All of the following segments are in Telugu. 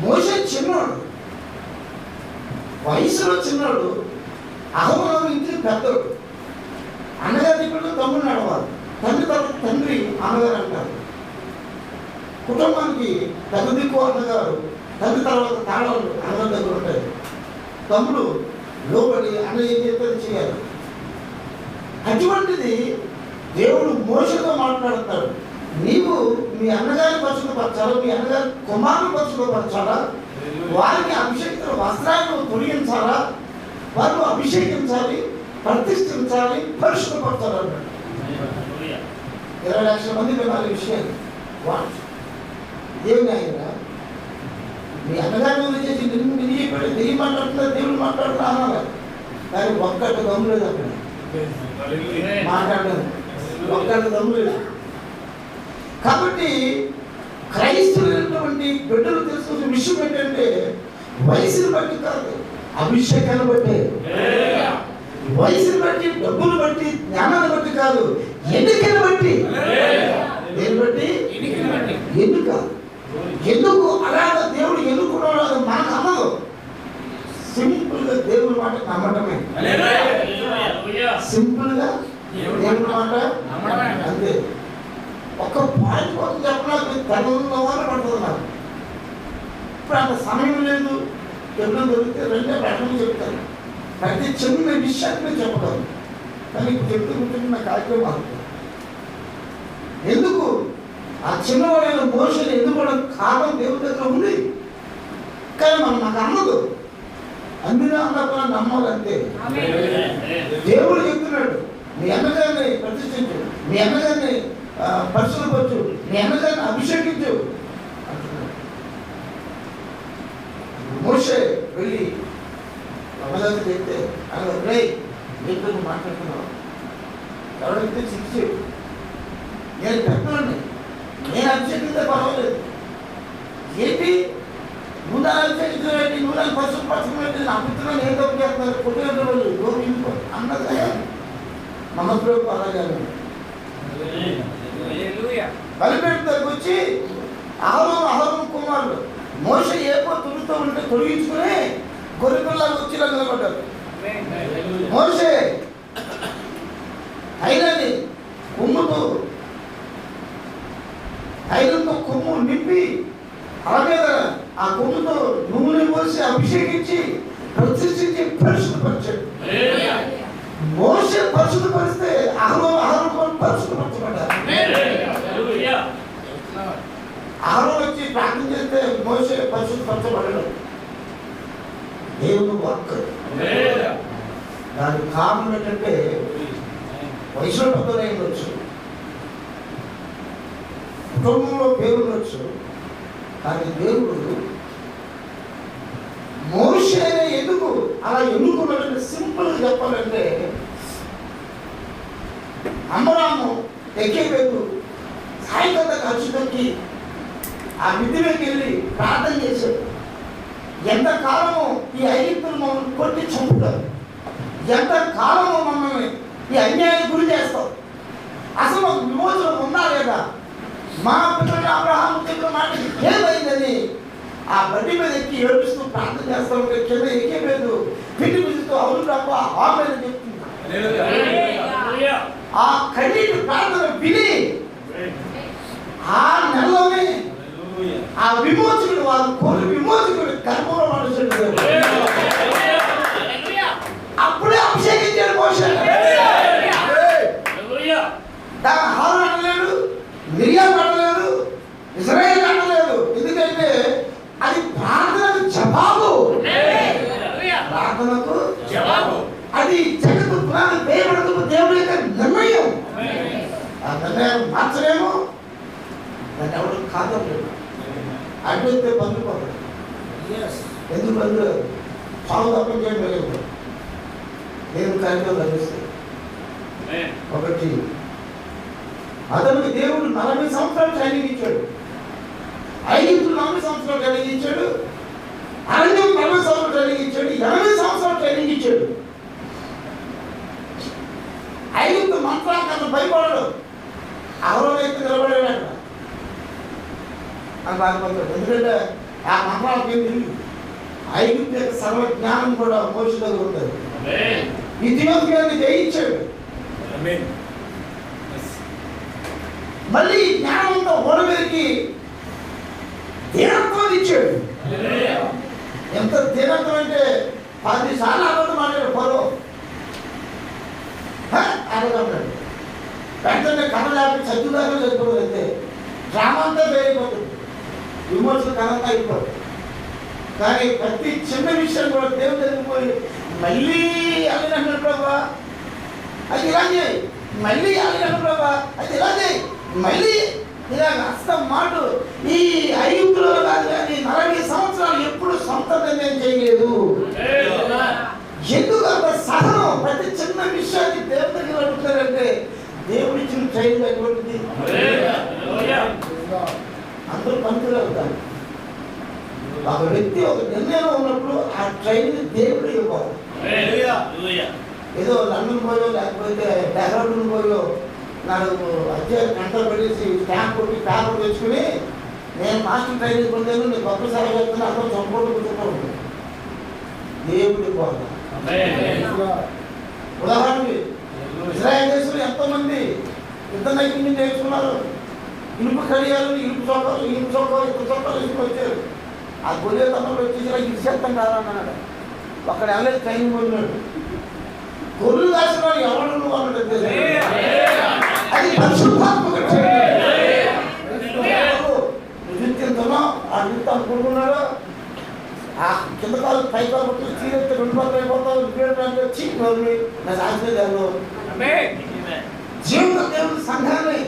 మోషే చిన్నోడు, వయసులో చిన్నోడు, అహరోను ఇంటి పెద్దోడు. అన్నగారి ఇప్పుడు తమ్ముడు నడవాలి, తండ్రి తర్వాత తండ్రి అన్నగారు అంటారు. కుటుంబానికి పెద్ద దిక్కు అన్నగారు, తండ్రి తర్వాత తాళాలు అన్నగారి దగ్గర ఉంటాయి. తమ్ముడు లోబడి అన్న ఏం చెప్పేది చేయాలి. అటువంటిది దేవుడు మోషేతో మాట్లాడతాడు. నీవు మీ అన్నగారి పరిశుద్ధపరచాలా, మీ అన్నగారి కుమారుని పరిశుద్ధపరచాలా, వారికి అభిషేకిత వస్త్రాలను తొలగించాలా, వారు అభిషేకించాలి, ప్రతిష్ఠించాలి, పరిశుద్ధపరచాలన్నాడు. 20 లక్షల మంది వినాలి విషయాలు. దేవుని ఆయన మీ అన్నగారి మీద చేసి నిన్ను చెప్పాడు, దెయ్యం మాట్లాడుతున్నారు, దేవుడు మాట్లాడుతున్నా అన్నారు. కానీ ఒక్కటి దమ్ము లేదు, అక్కడ మాట్లాడలేదు, ఒక్కటి దమ్ము లేదు. కాబట్టి క్రైస్తవులైనటువంటి బిడ్డలు తెలుసుకునే విషయం ఏంటంటే వయసును బట్టి కాదు, అభిషేకాన్ని బట్టి, వయసును బట్టి, డబ్బులు బట్టి, జ్ఞానాన్ని బట్టి కాదు, ఎన్నికను బట్టి. దేని బట్టి? ఎన్నిక. ఎందుకు అలాగ దేవుడు ఎన్నుకున్నాడు అది మనకు అన్నదు. సింపుల్ గా దేవుడి మాట నమ్మటమే, సింపుల్ గా దేవుడి మాట అంతే. ఒక్క పాయింట్ కోసం చెప్పడానికి తెలంగాణ పడుతుంది నాకు. ఇప్పుడు అంత సమయం లేదు, ఎప్పుడో దొరికితే రెండే ప్రశ్నలు చెప్తాను, ప్రతి చిన్న విషయాన్ని చెప్పగలను. కానీ ఇప్పుడు చెప్తుంటే నా కార్యక్రమం అవుతుంది. ఎందుకు ఆ చిన్నవాడైన మోషని ఎందుకు కాలం దేవుడి దగ్గర ఉంది, కానీ మనం నాకు అన్నదు. అందులో అన్నప్పుడు నమ్మాలంటే దేవుడు చెప్తున్నాడు, మీ అన్నగారిని ప్రతిష్ఠించు, మీ అన్నగారిని పరిశుభ్రపరచు, మీ అన్నగారిని అభిషేకించు అంటున్నాడు. మోషే వెళ్ళి అమ్మగారికి చెప్తే అలా నీతో మాట్లాడుతున్నావు, ఎవరైతే శిక్ష నేను పెద్దవాడిని, నేను అభిషేకిస్తే పర్వాలేదు, ఏంటి నువ్వు నా అభిషేకించబెట్టి నువ్వు నన్ను పరిశుభ్రపరచబెట్టి నా పుత్రులను ఏదో చేస్తారు కొట్టిన రోజు అన్నది నమ్మకం అలాగే బలిపేట దగ్గరకు వచ్చి అహరోను కుమారుడు మోషే ఏపో తుడుతూ ఉంటే తొలగించుకుని గొర్రెపిల్లలు వచ్చి నిలబడ్డారు. మోషే తైలని కొమ్ముతో తైలంతో కొమ్ము నింపి అలాగే ఆ కొమ్ముతో నూనె పోసి అభిషేకించి ప్రతిష్ఠించి పరిశుద్ధపరిచాడు. మోషే పరిశుద్ధపరిస్తే అహరోను పరిశుద్ధపరచబడ్డారు. అహరోను వచ్చి ప్రార్థన చేస్తే మోషే పరిశుద్ధపరచబడ్డాడు. దేవుని వాక్. దానికి కారణం ఏంటంటే వయసులో పెద్దలై ఉండొచ్చు, కుటుంబంలో పేరు ఉండొచ్చు, కానీ దేవుడు మోషే ఎందుకు అలా ఎన్నుకున్నాడంటే సింపుల్గా చెప్పాలంటే అమ్మరాము ఎక్కేవేదు సాయంకాల ఖర్చుకి ఆ మిద్దిలోకి వెళ్ళి ప్రార్థన చేశాడు. ఎంతకాలము ఈ ఐగుప్తులు మమ్మల్ని కొట్టి చంపుతారు, ఎంతకాలము మమ్మల్ని ఈ అన్యాయానికి గురి చేస్తాం, అసలు ఒక విమోచన ఉందా లేదా, మా పిల్లలు అబ్రహాము చెప్పిన మాట ఏమైందని ఆ బండి మీద ఎక్కి ఏడుస్తూ ప్రార్థన చేస్తా ఉంటే కింద ఎక్కేలేదు పిటి పిలుస్తూ అవును తప్ప ఆమెను చెప్తుంది. ఆ కన్నీటి ప్రార్థన విని ఆ నెలలోనే ఆ విమోచకుడు వారు కోరి విమోచకుడు గర్భంలో మనుషుడు అప్పుడే అభిషేకించాడు మోషే. హారూను అనలేడు, మిరియాము అనలేడు, ఇశ్రాయేలు అనలేడు. ఎందుకంటే అది ప్రార్థనకు జవాబు, ప్రార్థనకు జవాబు. అది జగత్తు పునాది వేయబడకు దేవుడి యొక్క నిర్ణయం. ఆ నిర్ణయం మార్చలేము, దాన్ని ఎవరు కాదలేదు. అడ్డొస్తే బంధుపోతాడు. ఎందుకు బంధు చావు తప్పం చేయడం లేదు. దేవుని కార్యక్రమం లభిస్తాయి. ఒకటి అతనికి దేవుడు 40 సంవత్సరాలు ట్రైనింగ్ ఇచ్చాడు, ఐగుప్తులు 40 సంవత్సరాలు ట్రైనింగ్ ఇచ్చాడు, అరణ్యం 40 సంవత్సరాలు ట్రైనింగ్ ఇచ్చాడు, 80 సంవత్సరాలు ట్రైనింగ్ ఇచ్చాడు. ఐగుప్తు మంత్రానికి అతను భయపడడు, అహరోను అయితే నిలబడాడు. అక్కడ అని బాధపడతాడు. ఎందుకంటే ఆ మంత్రాలకి ఏం తెలియదు. ఐగుప్తు యొక్క సర్వ జ్ఞానం కూడా మోషే దగ్గర ఉంటుంది. ఇథియోపియాని జయించాడు. మళ్ళీ జ్ఞానంతో ఓడవేరికి దీనత్వాన్ని ఇచ్చాడు. ఎంత దీనత్వం అంటే 10 సార్లు అబద్ధం మాట్లాడు ఫరో. అడగన్నాడు వెంటనే కథ లేకపోతే చదువుదాకా చదువుకోవడం అయితే డ్రామా అంతా వేరైపోతుంది, విమర్శలు కథ అంతా అయిపోతుంది. కానీ ప్రతి చిన్న విషయం కూడా దేవుడు జరిగిపోయి మళ్ళీ అల్లినట్టు ప్రభా అది ఇలా చేయి, మళ్ళీ అల్లినట్టు ప్రభా అది ఇలా చేయి, మళ్ళీ ఇలా అస్తం మాట. ఈ ఐగుప్తులో కాదు కానీ 40 సంవత్సరాలు ఎప్పుడు సొంత నిర్ణయం చేయలేదు. ఎందుకు అంత సహనం? ప్రతి చిన్న విషయాన్ని దేవుడి దగ్గర అడుగుతారంటే దేవుడు ఇచ్చిన ట్రైన్ అటువంటిది. అందరూ పంతులు అవుతారు. ఒక వ్యక్తి ఒక నిర్ణయం ఉన్నప్పుడు ఆ ట్రైన్ దేవుడు ఇవ్వాలి. ఏదో లండన్ పోయో లేకపోతే డెహ్రాడూన్ పోయో 4 అధ్యాయులు గంటలు పెట్టేసి స్టాంప్ కొట్టి పేపర్ తెచ్చుకుని నేను మాస్టర్ ట్రైనింగ్ పొందాను, నేను గొప్ప సేవ చేస్తున్నా అందరూ చంపుకుంటూ కూర్చుంటూ ఉంటాను. దేవుడి పోతా. ఉదాహరణకి ఇజ్రాయెల్ దేశంలో ఎంతోమంది యుద్ధ నైపుణ్యం నేర్చుకున్నారు. ఇనుపు కడియాలు, ఇనుపు చొక్కాలు ఇనుపు వచ్చారు. ఆ గొర్రెతనంలో వచ్చేసి ఇరిసేత్తం కాదన్నాడు. అక్కడ ఎవరైతే ట్రైనింగ్ పొందినాడు. గొర్రెలు దాచిన ఎవరు నువ్వు అన్నాడు. అది పరిశుద్ధాత్మక నిజంతున్నావు ఆ నిమిత్తం అనుకుంటున్నాడు. ఆ కింద కాలు పై కాలు పట్టుకుని చీరెత్తే 2 పక్కలు అయిపోతావు. వచ్చి నా సాధ్యతలు జీవిత దేవుడి సంఘాన్ని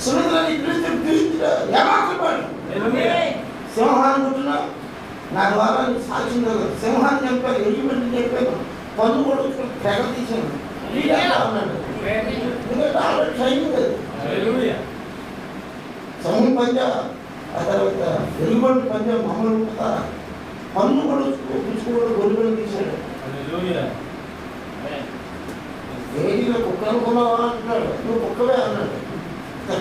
సుమిత్రని ఏమాత్రపాడు సింహాన్ని పుట్టినా నా ద్వారా సాక్ష్యం కదా. సింహాన్ని చంపాను, ఎలిమెంట్ని చెప్పాను, పన్ను కూడా తెగ తీసాను అన్నాడు. ఎందుకంటే ఆల్రెడీ ట్రైనింగ్ కదా. సింహం పంజా ఆ తర్వాత ఎలిమెంట్ పంజా మామూలు ఉంటారా, పన్ను కూడా పుచ్చుకోవడం గొర్రెలు తీశాడు. ఏజీలో కుక్క అనుకున్నావా అంటున్నాడు. నువ్వు కుక్కవే అన్నాడు.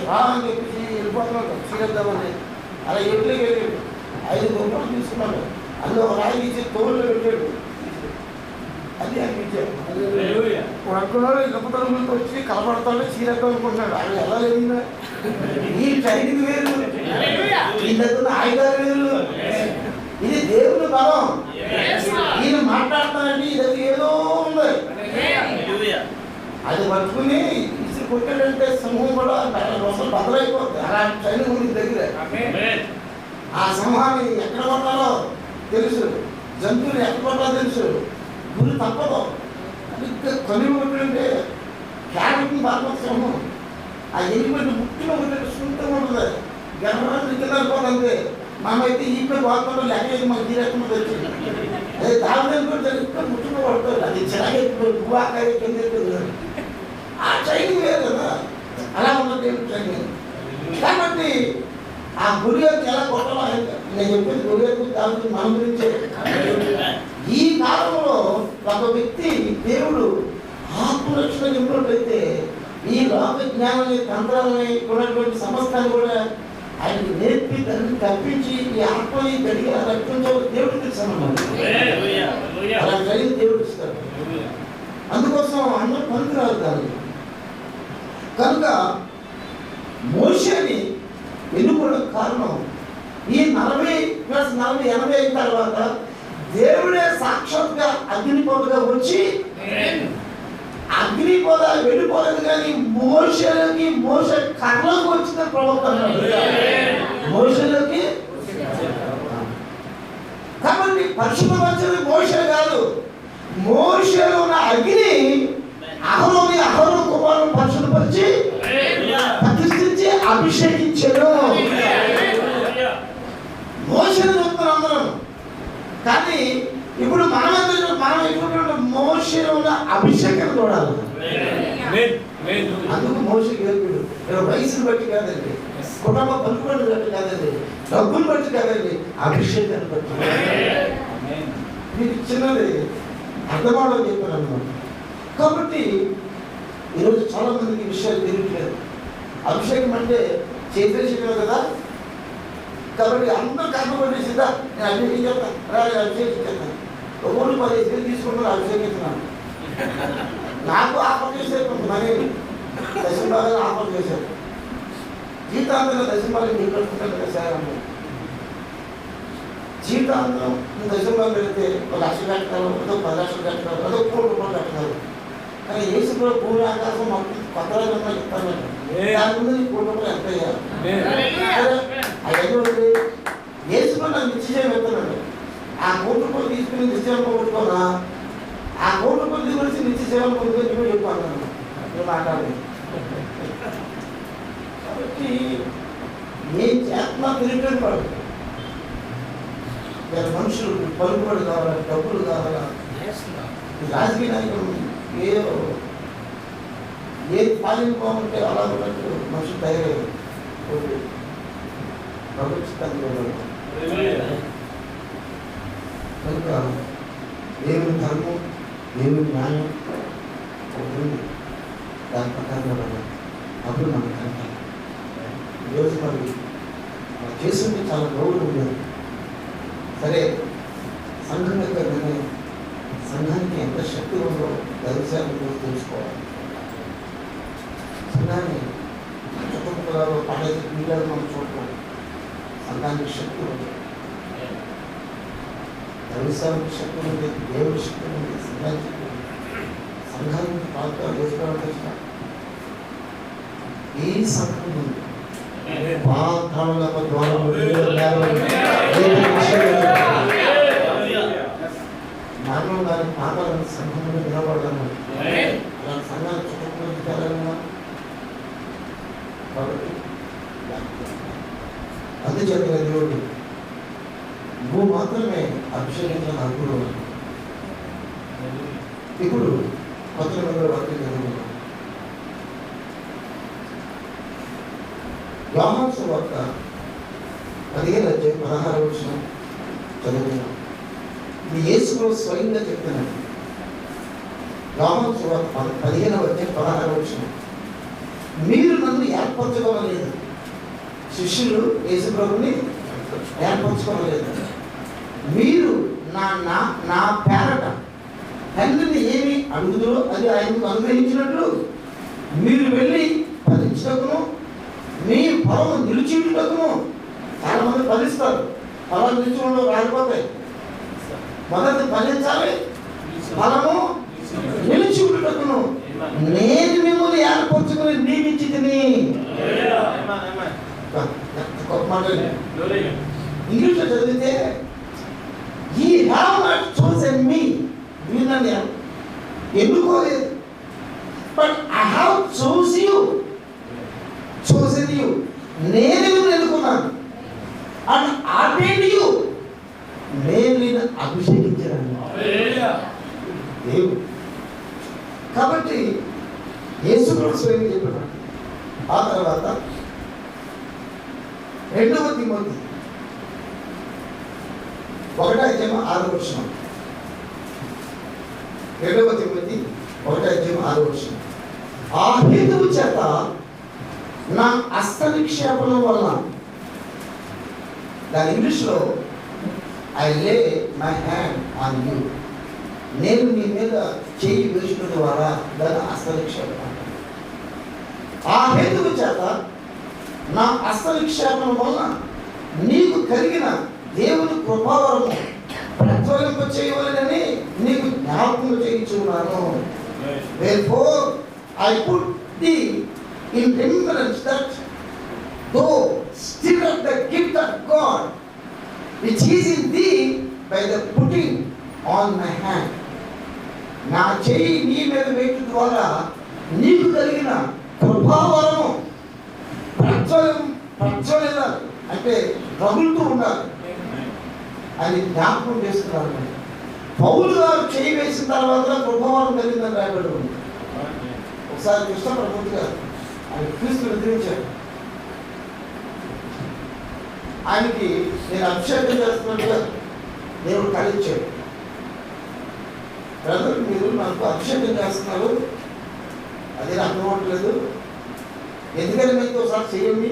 రా అని చెప్పేసి వెళ్ళిపోతున్నాడు చీరేద్దామని. అలా ఎట్లే వెళ్ళాడు. 5 రూపాయలు తీసుకున్నాడు. అందులో ఒక రాయి తీసి తోళ్ళు పెట్టాడు. అది అనిపించాడు. ఇప్పుడు అనుకున్నాడు గొప్పతనంతో వచ్చి కలపడతాడు చీరేద్దాం అనుకుంటున్నాడు. అది ఎలా లేదు. ఈ ట్రైనింగ్ వేరు, ఈ దగ్గర ఆయుధాలు వేరు. ఇది దేవుని బలం. ఈయన మాట్లాడతానండి ఇది ఏదో ఉంది. అది పట్టుకుని ఇసురు కొట్టాడంటే సింహం కూడా అసలు బదలైపోతుంది. అలాంటి ట్రైనింగ్ ఉంది దగ్గర. ఆ సింహాన్ని ఎక్కడ కొట్టాలో తెలుసు, జంతువులు ఎక్కడ కొట్టాలో తెలుసు. గురి తప్పదు. అది కొని కొట్టాడంటే క్యారెట్ని బాగా సింహం ఆ ఎలిమెంట్ ముట్టిన ఉంటుంది, సుంతంగా ఉంటుంది. గర్భాన్ని కింద పోతుంది. మామైతే ఈ పేరు వాడుకుంటూ లెక్క మాకు తీరకుండా తెలిసింది. అదే దాని కూడా ఇక్కడ ముట్టుకు పడుతుంది. అది చిరాగా గువాకాయ కింద ఆ ట్రైనింగ్ వేరు కదా. అలా ఉన్నది ట్రైనింగ్. కాబట్టి ఆ గురిగారికి ఎలా కొట్టాలో నేను చెప్పేది గురిగారికి దాని మన గురించే. ఈ కాలంలో ఒక వ్యక్తి దేవుడు ఆత్మరక్షణ ఇవ్వనట్లయితే ఈ లోక జ్ఞానాన్ని తంత్రాలని ఉన్నటువంటి సమస్తాన్ని కూడా ఆయనకి నేర్పి దాన్ని కల్పించి ఈ ఆత్మని గడిగా రక్షించే దేవుడికి తెలుసు. అలా కలిగి దేవుడు ఇస్తాడు. అందుకోసం అందరూ పనికిరాదు దాన్ని. కనుక మోషేని ఎన్నుకోవడం కారణం ఈ 40+40 80 అయిన తర్వాత దేవుడే సాక్షాత్గా అగ్నిపోతగా వచ్చి అగ్నిపోత వెళ్ళిపోలేదు. కానీ మోషే కర్రలోకి వచ్చిన ప్రవక్త మోషేలోకి. కాబట్టి పరిశుభ్రపరిచేది మోషే కాదు, మోషేలో ఉన్న అగ్ని అహరోను కుమారుని పరిశుభ్రపరిచి ప్రతిష్ఠించి అభిషేకించాడు. మోషేని చూస్తున్నాం అందరం. కానీ ఇప్పుడు మనం ఎటువంటి మోషేలో ఉన్న అభిషేకం చూడాలి. అందుకు మోషే గెలుపుడు వయసును బట్టి కాదండి, కుటుంబ పలుకుబడి బట్టి కాదండి, డబ్బులు బట్టి కాదండి, అభిషేకాన్ని బట్టి. మీకు చిన్నది అర్థమవడం చెప్పాను అన్నమాట. కాబట్టి ఈరోజు చాలా మందికి విషయాలు తెలియట్లేదు. అభిషేకం అంటే చేసేసేయడం కదా. కాబట్టి అందరూ కష్టపడేసిందా నేను అభిషేకించేస్తాను, అభిషేకించేస్తాను. ఒకటి 10 వేలు తీసుకుంటారు, అభిషేకిస్తున్నాను. నాకు ఆఫర్ చేశారు కొంతమంది, దశంభాగాలు ఆఫర్ చేశారు. జీతాంతంలో దశంభాగాలు మీకు కట్టుకుంటారు కదా సార్ అన్నారు. జీతాంతం దశంభాగం పెడితే 1 లక్ష కట్టారు, అదో 10 లక్షలు కట్టారు, అదో 1 కోటి రూపాయలు కట్టారు. కానీ యేసులో భూమి ఆకాశం మొత్తం కొత్త రూపాయలు చెప్తానండి. దాని ముందు నీ 1 కోటి రూపాయలు ఎంత అయ్యారు? అవన్నీ యేసులో నాకు నిశ్చయం పెడతానండి. ఆ 1 కోటి రూపాయలు తీసుకుని నిశ్చయం కొట్టుకోనా, ఆ 1 కోటి రూపాయలు తీసుకొచ్చి నిత్య సేవలు కొనుక్కొని నువ్వు చెప్పాను నువ్వు మాట్లాడలేదు. కాబట్టి ఏం చేస్తున్నా తిరిగి పడదు. మనుషులు పలుకుబడి కావాలా, డబ్బులు కావాలా, రాజకీయ నాయకులు ఏది పాలించుకోమంటే అలా ఉన్నట్టు మనుషులు తయారయ్యారు. కనుక దేవుని ధర్మం, దేవుని న్యాయం దాని ప్రకారంగా అప్పుడు మనకు కనుక ఈరోజు మరి చేస్తుంటే చాలా గౌరవం ఉండేది. సరే, సంఘం యొక్క నిర్ణయం, సంఘానికి ఎంత శక్తి ఉందో దైవసేవకులు తెలుసుకోవాలి. సంఘాన్ని చుట్టుపక్కల పడేసి పిల్లలు మనం చూడటం, సంఘానికి శక్తి ఉంది, దైవసేవకు శక్తి ఉంది, దేవుడి శక్తి ఉంది, సంఘానికి శక్తి ఉంది. సంఘానికి పాత్ర వేసుకోవడం తెలిసిన ఈ సంఘం ఉంది. మరణం దాని పాపాలను సంఘంలో నిలబడము, అలా సంఘాలు చుట్టుకుంటారన్నా. కాబట్టి అందుచేత దేవుడు నువ్వు మాత్రమే అభిషేకించిన అర్హుడు. ఇప్పుడు కొత్త నిబంధన వాక్యం చదువుకున్నాం. యోహాను సువార్త 15:16 చదువుతున్నాం. ఇది యేసు స్వయంగా చెప్తున్నాడు. యోహాను సువార్త 15:16 మీరు నన్ను ఏర్పరచుకోవలేదు, శిష్యులు యేసు ప్రభుని ఏర్పరచుకోవలేదు. మీరు నా పేరట తండ్రిని ఏమి అడుగుదరో అది ఆయనకు అనుగ్రహించినట్లు మీరు వెళ్ళి ఫలించటకును మీ పొలం నిలిచిటకును. చాలా మంది ఫలిస్తారు, పొలం నిలిచి రాలిపోతాయి. మొదటి ఫలించాలి, ఫలము నిలిచి ఉండటకును నేను మిమ్మల్ని ఏర్పరచుకుని నియమించి తిని. ఇంగ్లీష్లో చదివితే ఈ హ్యావ్ నాట్ చోసెన్ మీ, మీరు నన్ను ఎన్నుకోలేదు, but I have chose you, chosen you, నేను ఎన్నుకున్నాను. అండ్ ఆర్డైన్డ్ యూ, నేను నిన్ను అభిషేకించాను దేవుడు. కాబట్టి యేసు ప్రభు స్వయంగా చెప్పాడు. ఆ తర్వాత 2 తిమోతి 1:6. 2 తిమోతి 1:6. ఆ హేతువు చేత నా హస్తనిక్షేపణ వలన, దాని ఇంగ్లీష్లో ఐ లే మై హ్యాండ్ ఆన్ యూ, నేను నీ మీద చేయి వేసిన ద్వారా దాని హస్తనిక్షేపణ. ఆ హేతువు చేత నా హస్తనిక్షేపణ వలన నీకు కలిగిన దేవుని కృపావరము ప్రజ్వలింప చేయవలెనని నీకు జ్ఞాపకం చేయించున్నాను. Therefore I put thee in remembrance that though stir up the gift of God which is in thee by the putting on my hand. నా చేయి నీ మీద వేయడం ద్వారా నీకు కలిగిన కృపావరము ప్రజ్వలిల్లాలి, అంటే రగులుతూ ఉండాలి అని జ్ఞాపకం చేస్తున్నాను. పౌలు గారు చేయి వేసిన తర్వాత కృపావరం కలిగిందని రాయబడి ఉంది. ఒకసారి కృష్ణ ప్రభుత్వ గారు ఆయన క్రీస్తుని ఎదిరించాడు. ఆయనకి నేను అభిషేకం చేస్తున్నట్టుగా దేవుడు కలిగించాడు. బ్రదర్, మీరు నాకు అభిషేకం చేస్తున్నారు, అది అర్థం అవ్వట్లేదు, ఎందుకని మీతో ఒకసారి చేయండి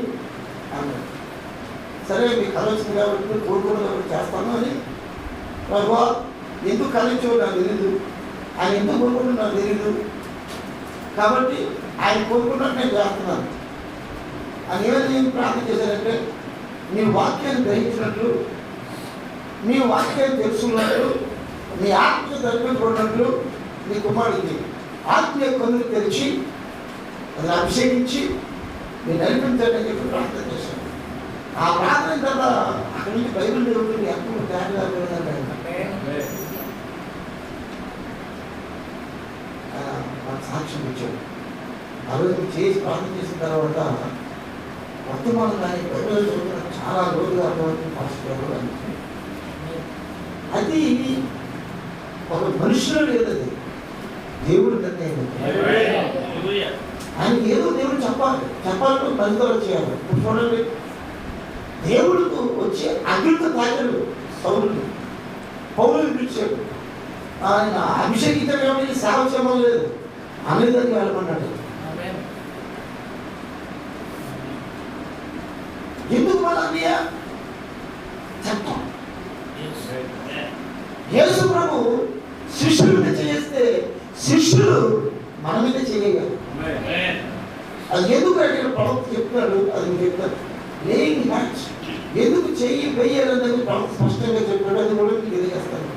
అన్నాడు. సరే మీకు కళ వచ్చింది కాబట్టి కోరుకున్నది కాబట్టి చేస్తాను అని ప్రభువా ఎందుకు కళించో నాకు తెలీదు, ఆయన ఎందుకు కోరుకుంటూ నాకు తెలీదు, కాబట్టి ఆయన కోరుకున్నట్టు నేను చేస్తున్నాను అని ఏమైనా ప్రార్థన చేశారంటే నీ వాక్యాన్ని గ్రహించినట్లు, నీ వాక్యాన్ని తెలుసుకున్నట్లు, నీ ఆత్మ జరిపించుకున్నట్లు నీ కుమారుడికి ఆత్మీయ కన్నులు తెరిచి అది అభిషేకించి నేను నడిపించాలని చెప్పి ప్రార్థన చేశాను. ఆ ప్రార్థన తర్వాత అక్కడి నుంచి బైబిల్ చదువుతుంది ఎప్పుడు తేడా సాక్ష్యం ఇచ్చాడు. ఆ రోజు చేసి ప్రార్థన చేసిన తర్వాత వర్తమానం కానీ బైబిల్ చదువుతున్న చాలా రోజులు అర్థమవుతుంది పాస్టర్ అని. అది ఒక మనుషులు లేదది, దేవుడు నిర్ణయం. ఆయనకి ఏదో దేవుడు చెప్పాలంటే ఫలితాలు చేయాలి. ఇప్పుడు చూడండి, దేవుడికి వచ్చి అగ్నితో తాకాడు పౌరులు, పౌరులు పిలిచాడు. ఆయన అభిషేకించడం ఏమని సేవ చేయడం లేదు, అనేదానికి వెళ్ళమన్నాడు. ఎందుకు మన అన్నయ్య చట్టం. యేసు ప్రభు శిష్యుల మీద చేస్తే శిష్యులు మన మీద చేయగలరు. అది ఎందుకు అంటే ప్రవక్త చెప్తున్నాడు, అది చెప్తారు లేని హ్యాండ్స్ ఎందుకు చెయ్యి వెయ్యాలన్నది ప్రవక్త స్పష్టంగా చెప్పాడు. అది కూడా మీకు తెలియజేస్తాను.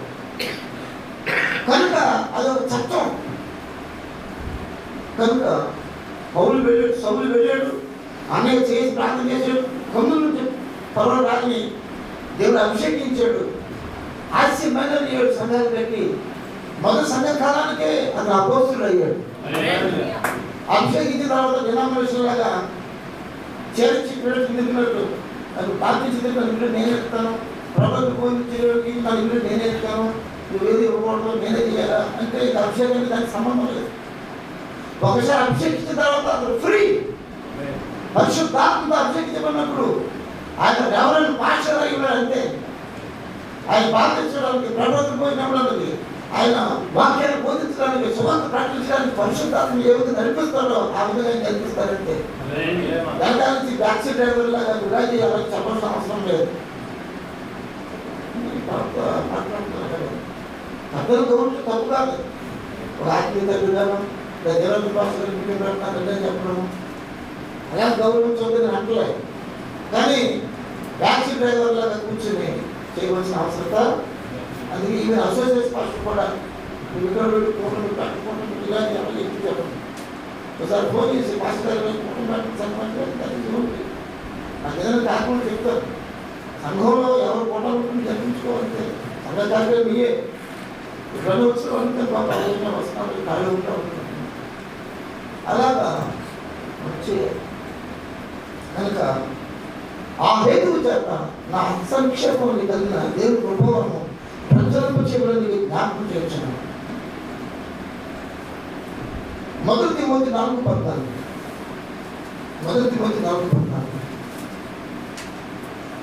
కనుక అదొక చట్టం. కనుక పౌలు వెళ్ళాడు, సౌలు వెళ్ళాడు, అన్నయ్య చేసి ప్రార్థన చేశాడు, కన్నుల నుంచి పర్వతాన్ని దేవుడు అభిషేకించాడు. ఆశ్చర్యమైన 7 సంఘాలు పెట్టి మొదటి సంఘ కాలానికే అతను అపోస్తుడు అయ్యాడు. అభిషేకించిన తర్వాత డినామినేషన్లాగా చేర్చి తిరిగినట్టు అది పాటించి ఇల్లు నేనే ఎత్తాను, ప్రభుత్వం పోయించి నా ఇల్లు నేనే ఎత్తాను, నువ్వు ఏది ఇవ్వకూడదు నేనే చేయాలా అంటే ఇది అభిషేకానికి దానికి సంబంధం లేదు. ఒకసారి అభిషేకించిన తర్వాత అతను ఫ్రీ. పరిశుద్ధాత్మతో అభిషేకించబడినప్పుడు ఆయన ఎవరైనా పాస్టర్ అయి ఉన్నాడు అంతే. ఆయన పాటించడానికి ప్రభుత్వం పోయినప్పుడు ఆయన వాక్యాన్ని బోధించడానికి సువార్త ప్రకటించడానికి పరిశుద్ధాత్మ ఏ విధంగా నడిపిస్తారో ఆ విధంగా నడిపిస్తారంటే దాని నుంచి టాక్సీ డ్రైవర్ లాగా విడా చేయాలని చెప్పాల్సిన అవసరం లేదు. అర్థం గౌరవం తప్పు కాదు. ఒక ఆత్మీయత విధానం దేవుని భాషలో చెప్పడం అలా గౌరవం చదువుని అంటలేదు. కానీ టాక్సీ డ్రైవర్ లాగా కూర్చొని చేయవలసిన అవసరత అందుకే ఈవెన్ అసోసియేట్ పాస్టర్ కూడా ఇక్కడ ఫోటోలు కట్టుకోవడం ఇలా చెప్పి చెప్పండి. ఒకసారి ఫోన్ చేసి పాస్టర్ నాకు ఏదైనా కాకుండా చెప్తారు. సంఘంలో ఎవరు ఫోటోలు జరిపించుకోవాలంటే సంఘ కార్యక్రమం మీయే ఇక్కడ వచ్చి వస్తున్నారు ఖాళీ ఉంటా ఉంటారు. అలాగా వచ్చే కనుక ఆ హేతువు చేత నా సంక్షేమం కలిగిన దేవుడి ప్రభావము ప్రజలకు చేయడానికి జ్ఞాపకం చేయొచ్చును. 1 తిమోతి 4:14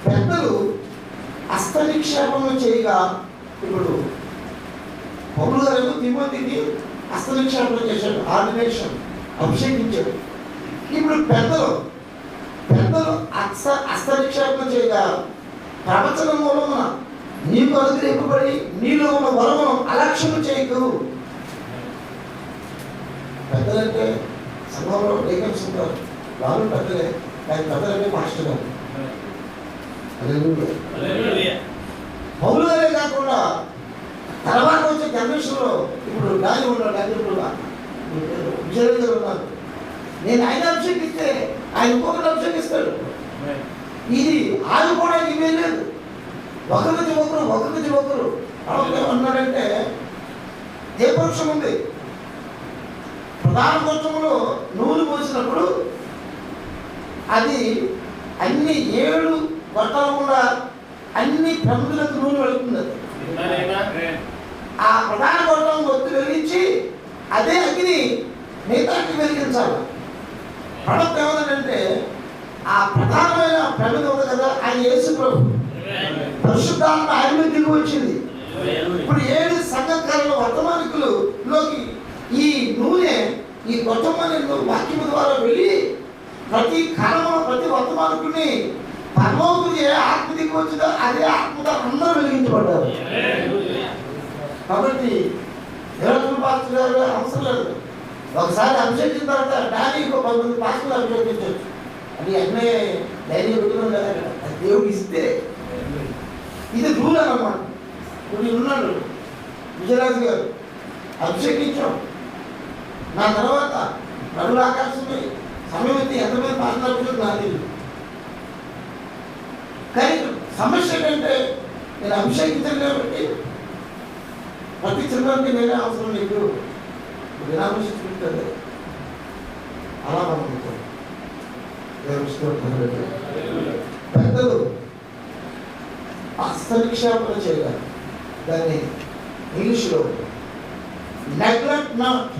పెద్దలు హస్తనిక్షేపము చేయగా ఇప్పుడు పౌలు గారు తిమోతికి హస్తనిక్షేపం చేశాడు, ఆర్డినేషన్ అభిషేకించాడు. ఇప్పుడు పెద్దలు హస్తనిక్షేపం చేయగా ప్రవచనం మూలమున నీకు అనుగ్రహింపబడి నీలో ఉన్న వరమును అలక్ష్యము చేయకు. పెద్దలంటే సంఘంలో డేకన్స్ ఉంటారు, వాళ్ళు పెద్దలే, కానీ పెద్దలంటే మాస్టర్ గారు. పౌలు గారే కాకుండా తర్వాత వచ్చే జనరేషన్లో ఇప్పుడు గాలి ఉన్నాడు, విజయ్ గారు ఉన్నారు. నేను ఆయన అభిషేకిస్తే ఆయన ఇంకొకటి అభిషేకిస్తాడు. ఇది ఆదుకోవడానికి ఇవే లేదు. ఒకరి నుంచి ఒకరు ఏమన్నాడంటే ఏ పక్షం ఉంది. ప్రధాన పక్షంలో నూనె పోసినప్పుడు అది అన్ని 7 గొట్టాల కూడా అన్ని ప్రముఖులకు నూనె వెళుతుంది. ఆ ప్రధాన గొట్టం ఒత్తి వెలిగించి అదే అగ్ని మిగతాకి వెలిగించాలి. ప్రవక్త ఏమన్నాడంటే ఆ ప్రధానమైన ప్రమిద ఉంది కదా, ఆయన యేసు ప్రభు పరిశుద్ధాత్మ ఆయన మీద దిగి వచ్చింది. ఇప్పుడు 7 సంఘకాలంలో వర్తమానికులలోకి ఈ నూనె ఈ గొట్టమని వాక్యము ద్వారా వెళ్ళి ప్రతి కాలంలో ప్రతి వర్తమానికుని పరలోకం ఏ ఆత్మ దిగి వచ్చిందో అదే ఆత్మతో అందరూ వెలిగించబడ్డారు. కాబట్టి దేవతలు పాస్టర్ గారు అవసరం లేదు. ఒకసారి అభిషేకించిన తర్వాత డాడీ ఇంకో 10 పాస్టర్లు అభిషేకించవచ్చు. అది అన్నీ ధైర్యం పెట్టుకుని కదా, అది దేవుడు ఇస్తే. ఇది రూల్ అన్నమాట. ఇప్పుడు ఉన్నాడు విజయరాజు గారు, అభిషేకించాం. నా తర్వాత నడుల ఆకాశమే సమయవతి ఎంతమంది పాస్టర్లు అభిషేకం నాది. కానీ సమస్య ఏంటంటే నేను అభిషేకించాను కాబట్టి ప్రతి చిన్నకి నేనే అవసరం లేదు. వినామేస్తుంది అలా మనం పెద్దలు హస్తనిక్షేపణ చేయాలి. దాన్ని ఇంగ్లీష్లో neglect not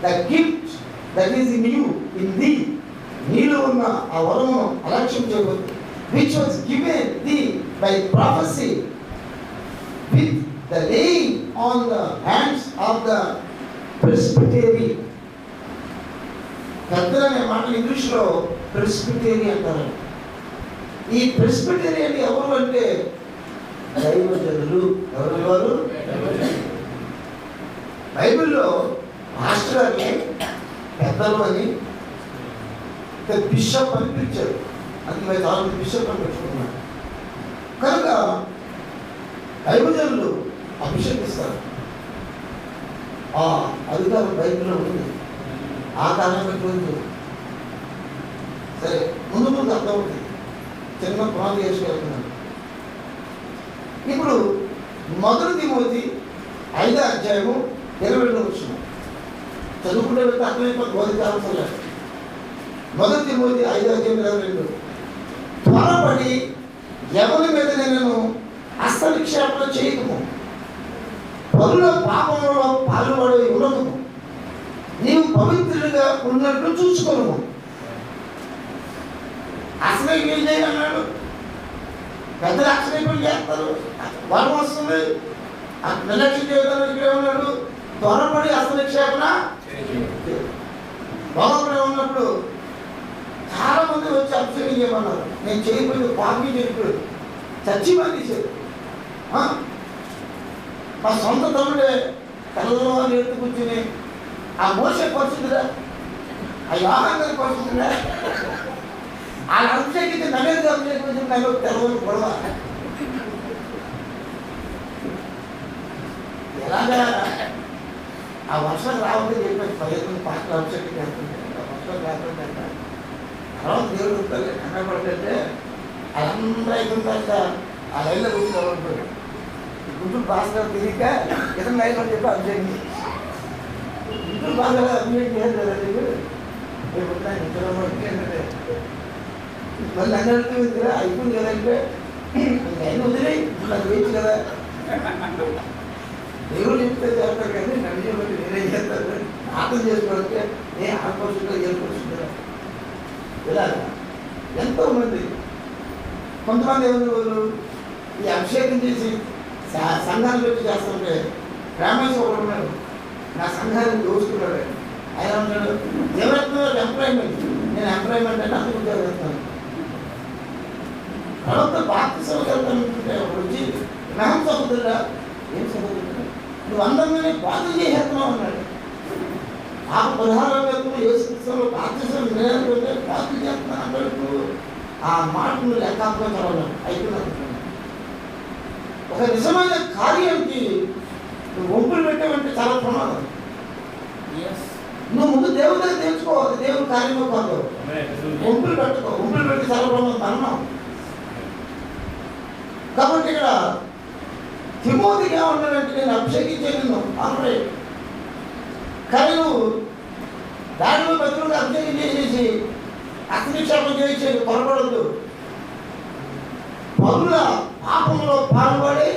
the gift that is in you, in the, నీలో ఉన్న ఆ వరమును అలక్ష్యం చేయవద్దు. which was given thee by prophecy with the laying on the hands of the presbytery. పెద్దలు అనే మాట ఇంగ్లీష్లో ప్రెస్బిటేరి అంటారు. ఈ ప్రెస్బిటేరి అంటే ఎవరు అంటే దైవజనులు. ఎవరు వారు? బైబిల్లో మాస్టర్ అని, పెద్దలు అని, బిషప్ అని పిలిచారు. అందుకే చాలా బిషప్ అని పెట్టుకున్నారు. కనుక దైవజనులు అభిషేకిస్తారు. ఆ అధికారం బైబిల్లో ఉంది. ఆ కాలంలో పెట్టుకుంది. సరే, ముందు ముందు అర్థమవుతుంది. చిన్న పునాది వేసుకెళ్తున్నాను. ఇప్పుడు 1 తిమోతి 5వ అధ్యాయము 22వ వచనం చదువుకుంటే వెళ్తే అర్థమైపోతుంది. బోధించే అవసరం లేదు. 1 తిమోతి 5వ అధ్యాయం 22. త్వరపడి ఎవరి మీద నేను హస్తనిక్షేపణ చేయకము, పరుల పాపంలో పాల్పడి ఉండకము, నీవు పవిత్రుడిగా ఉన్నట్టు చూసుకోను. అసలే ఏం చేయాలన్నాడు? పెద్దలు అక్షరం చేస్తారు, వరం వస్తుంది, నిర్లక్ష్యం చేయడానికి ఇక్కడే ఉన్నాడు. త్వరపడి హస్తనిక్షేపణ లోకంలో ఉన్నప్పుడు చాలా మంది వచ్చి అభిషేకం చేయమన్నారు. నేను చేయకపోయింది పాపి చేయకపోయింది చచ్చిపోయింది చేయాలి. మా సొంత తమ్ముడే తెల్లవారు ఎత్తు కూర్చుని ఆ మోసే పరిస్థితిరా, ఆ యోగాన్ని పరిస్థితిరా, వాళ్ళ అభిషేకించి నగదు అభిషేకించి నగదు తెల్లవారు గొడవ. ఎలాగా ఆ వర్షం రావద్దని చెప్పాను. 15 పాటలు అభిషేకం చేస్తుంటే వర్షం రాకుండా తర్వాత దేవుడు కనపడుతుంటే వాళ్ళందరూ అయిపోయిన తర్వాత ఆ లైన్లో కూర్చోవాలి. గుంటూరు భాషలో తిరిగిక ఇతర లైన్లో చెప్పి అభిషేకం, గుంటూరు భాషలో అభిషేకం చేయాలి కదా నీకు. ఏంటంటే మళ్ళీ అన్నీ అడుగుతుంది కదా, అయిపోయింది కదంటే లైన్ వదిలే నాకు వేయచ్చు కదా. దేవుడు చెప్తే చేస్తారు కానీ నన్ను బట్టి నేనేం చేస్తారు. అర్థం చేసుకోవాలంటే నేను ఆడపరుచుంటా ఏర్పరుచుంటా ఇలా ఎంతోమంది. కొంతమంది ఎవరు ఈ అభిషేకం చేసి సంఘాన్ని పెట్టి చేస్తుంటే రామేశ్వర ఒకడు ఉన్నాడు, నా సంఘాన్ని దోచుకున్నాడు. ఆయన ఉన్నాడు ఎవరైతే ఎంప్లాయ్మెంట్, నేను ఎంప్లాయ్మెంట్ అంటే అందుకు ఉద్యోగం వెళ్తాను. తర్వాత బాప్తిసం వెళ్తానంటే వచ్చి నహం సహోదరుడా, ఏం సహోదరుడా నువ్వు అందరినీ బాధ్యత చేసేస్తున్నావు అన్నాడు. ఆ ప్రధానంగా యేసుక్రీస్తులో బాప్తిసం నేనంటే బాధ్యత చేస్తున్నాను అన్నట్టు ఆ మాటను లెక్కాపుగా చదవాలి. అయిపోయినా ఒక నిజమైన కార్యానికి నువ్వు ఒంపులు పెట్టావంటే చాలా ప్రమాదం. నువ్వు ముందు దేవుడి దగ్గర తెలుసుకో, దేవుడు కార్యంలో కాదు. ఒంపులు పెట్టుకో, ఒంపులు పెట్టి చాలా ప్రమాదం మరణం. కాబట్టి ఇక్కడ తిమోతికి ఏమన్నాడంటే నేను అభిషేకించేది ఆల్రెడీ, కానీ నువ్వు దానిలో బదులుగా అభిషేకం చేసేసి అగ్నిక్షేపం చేసేది పొరపడద్దు. పరుల పాపంలో పాల్పడి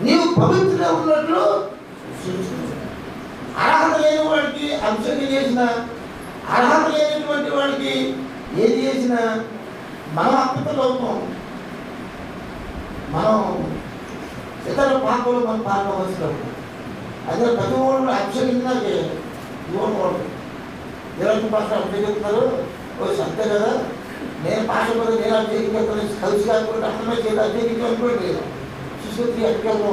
నీవు పవిత్రంగా ఉన్నట్లు అర్హత లేని వాడికి అభిషేకం చేసిన, అర్హత లేనటువంటి వాడికి ఏది చేసినా మనం అర్హతలు అవుతాం. మనం ఇతర పాపలు మనం పాల్గొవలసి ఉంటుంది. అదే ప్రతి ఓడు అభిషేకించినాకే ఇవ్వకూడదు. దేవుని భాష అభిషేకిస్తున్నారు అంతే కదా, నేను పాఠపడి నేను అభిషేకించాను కలిసి కాకుండా అర్థమే చేయాలి అభిషేకించాలనుకోండి శిశుత్రి ఎక్కడికెళ్ళో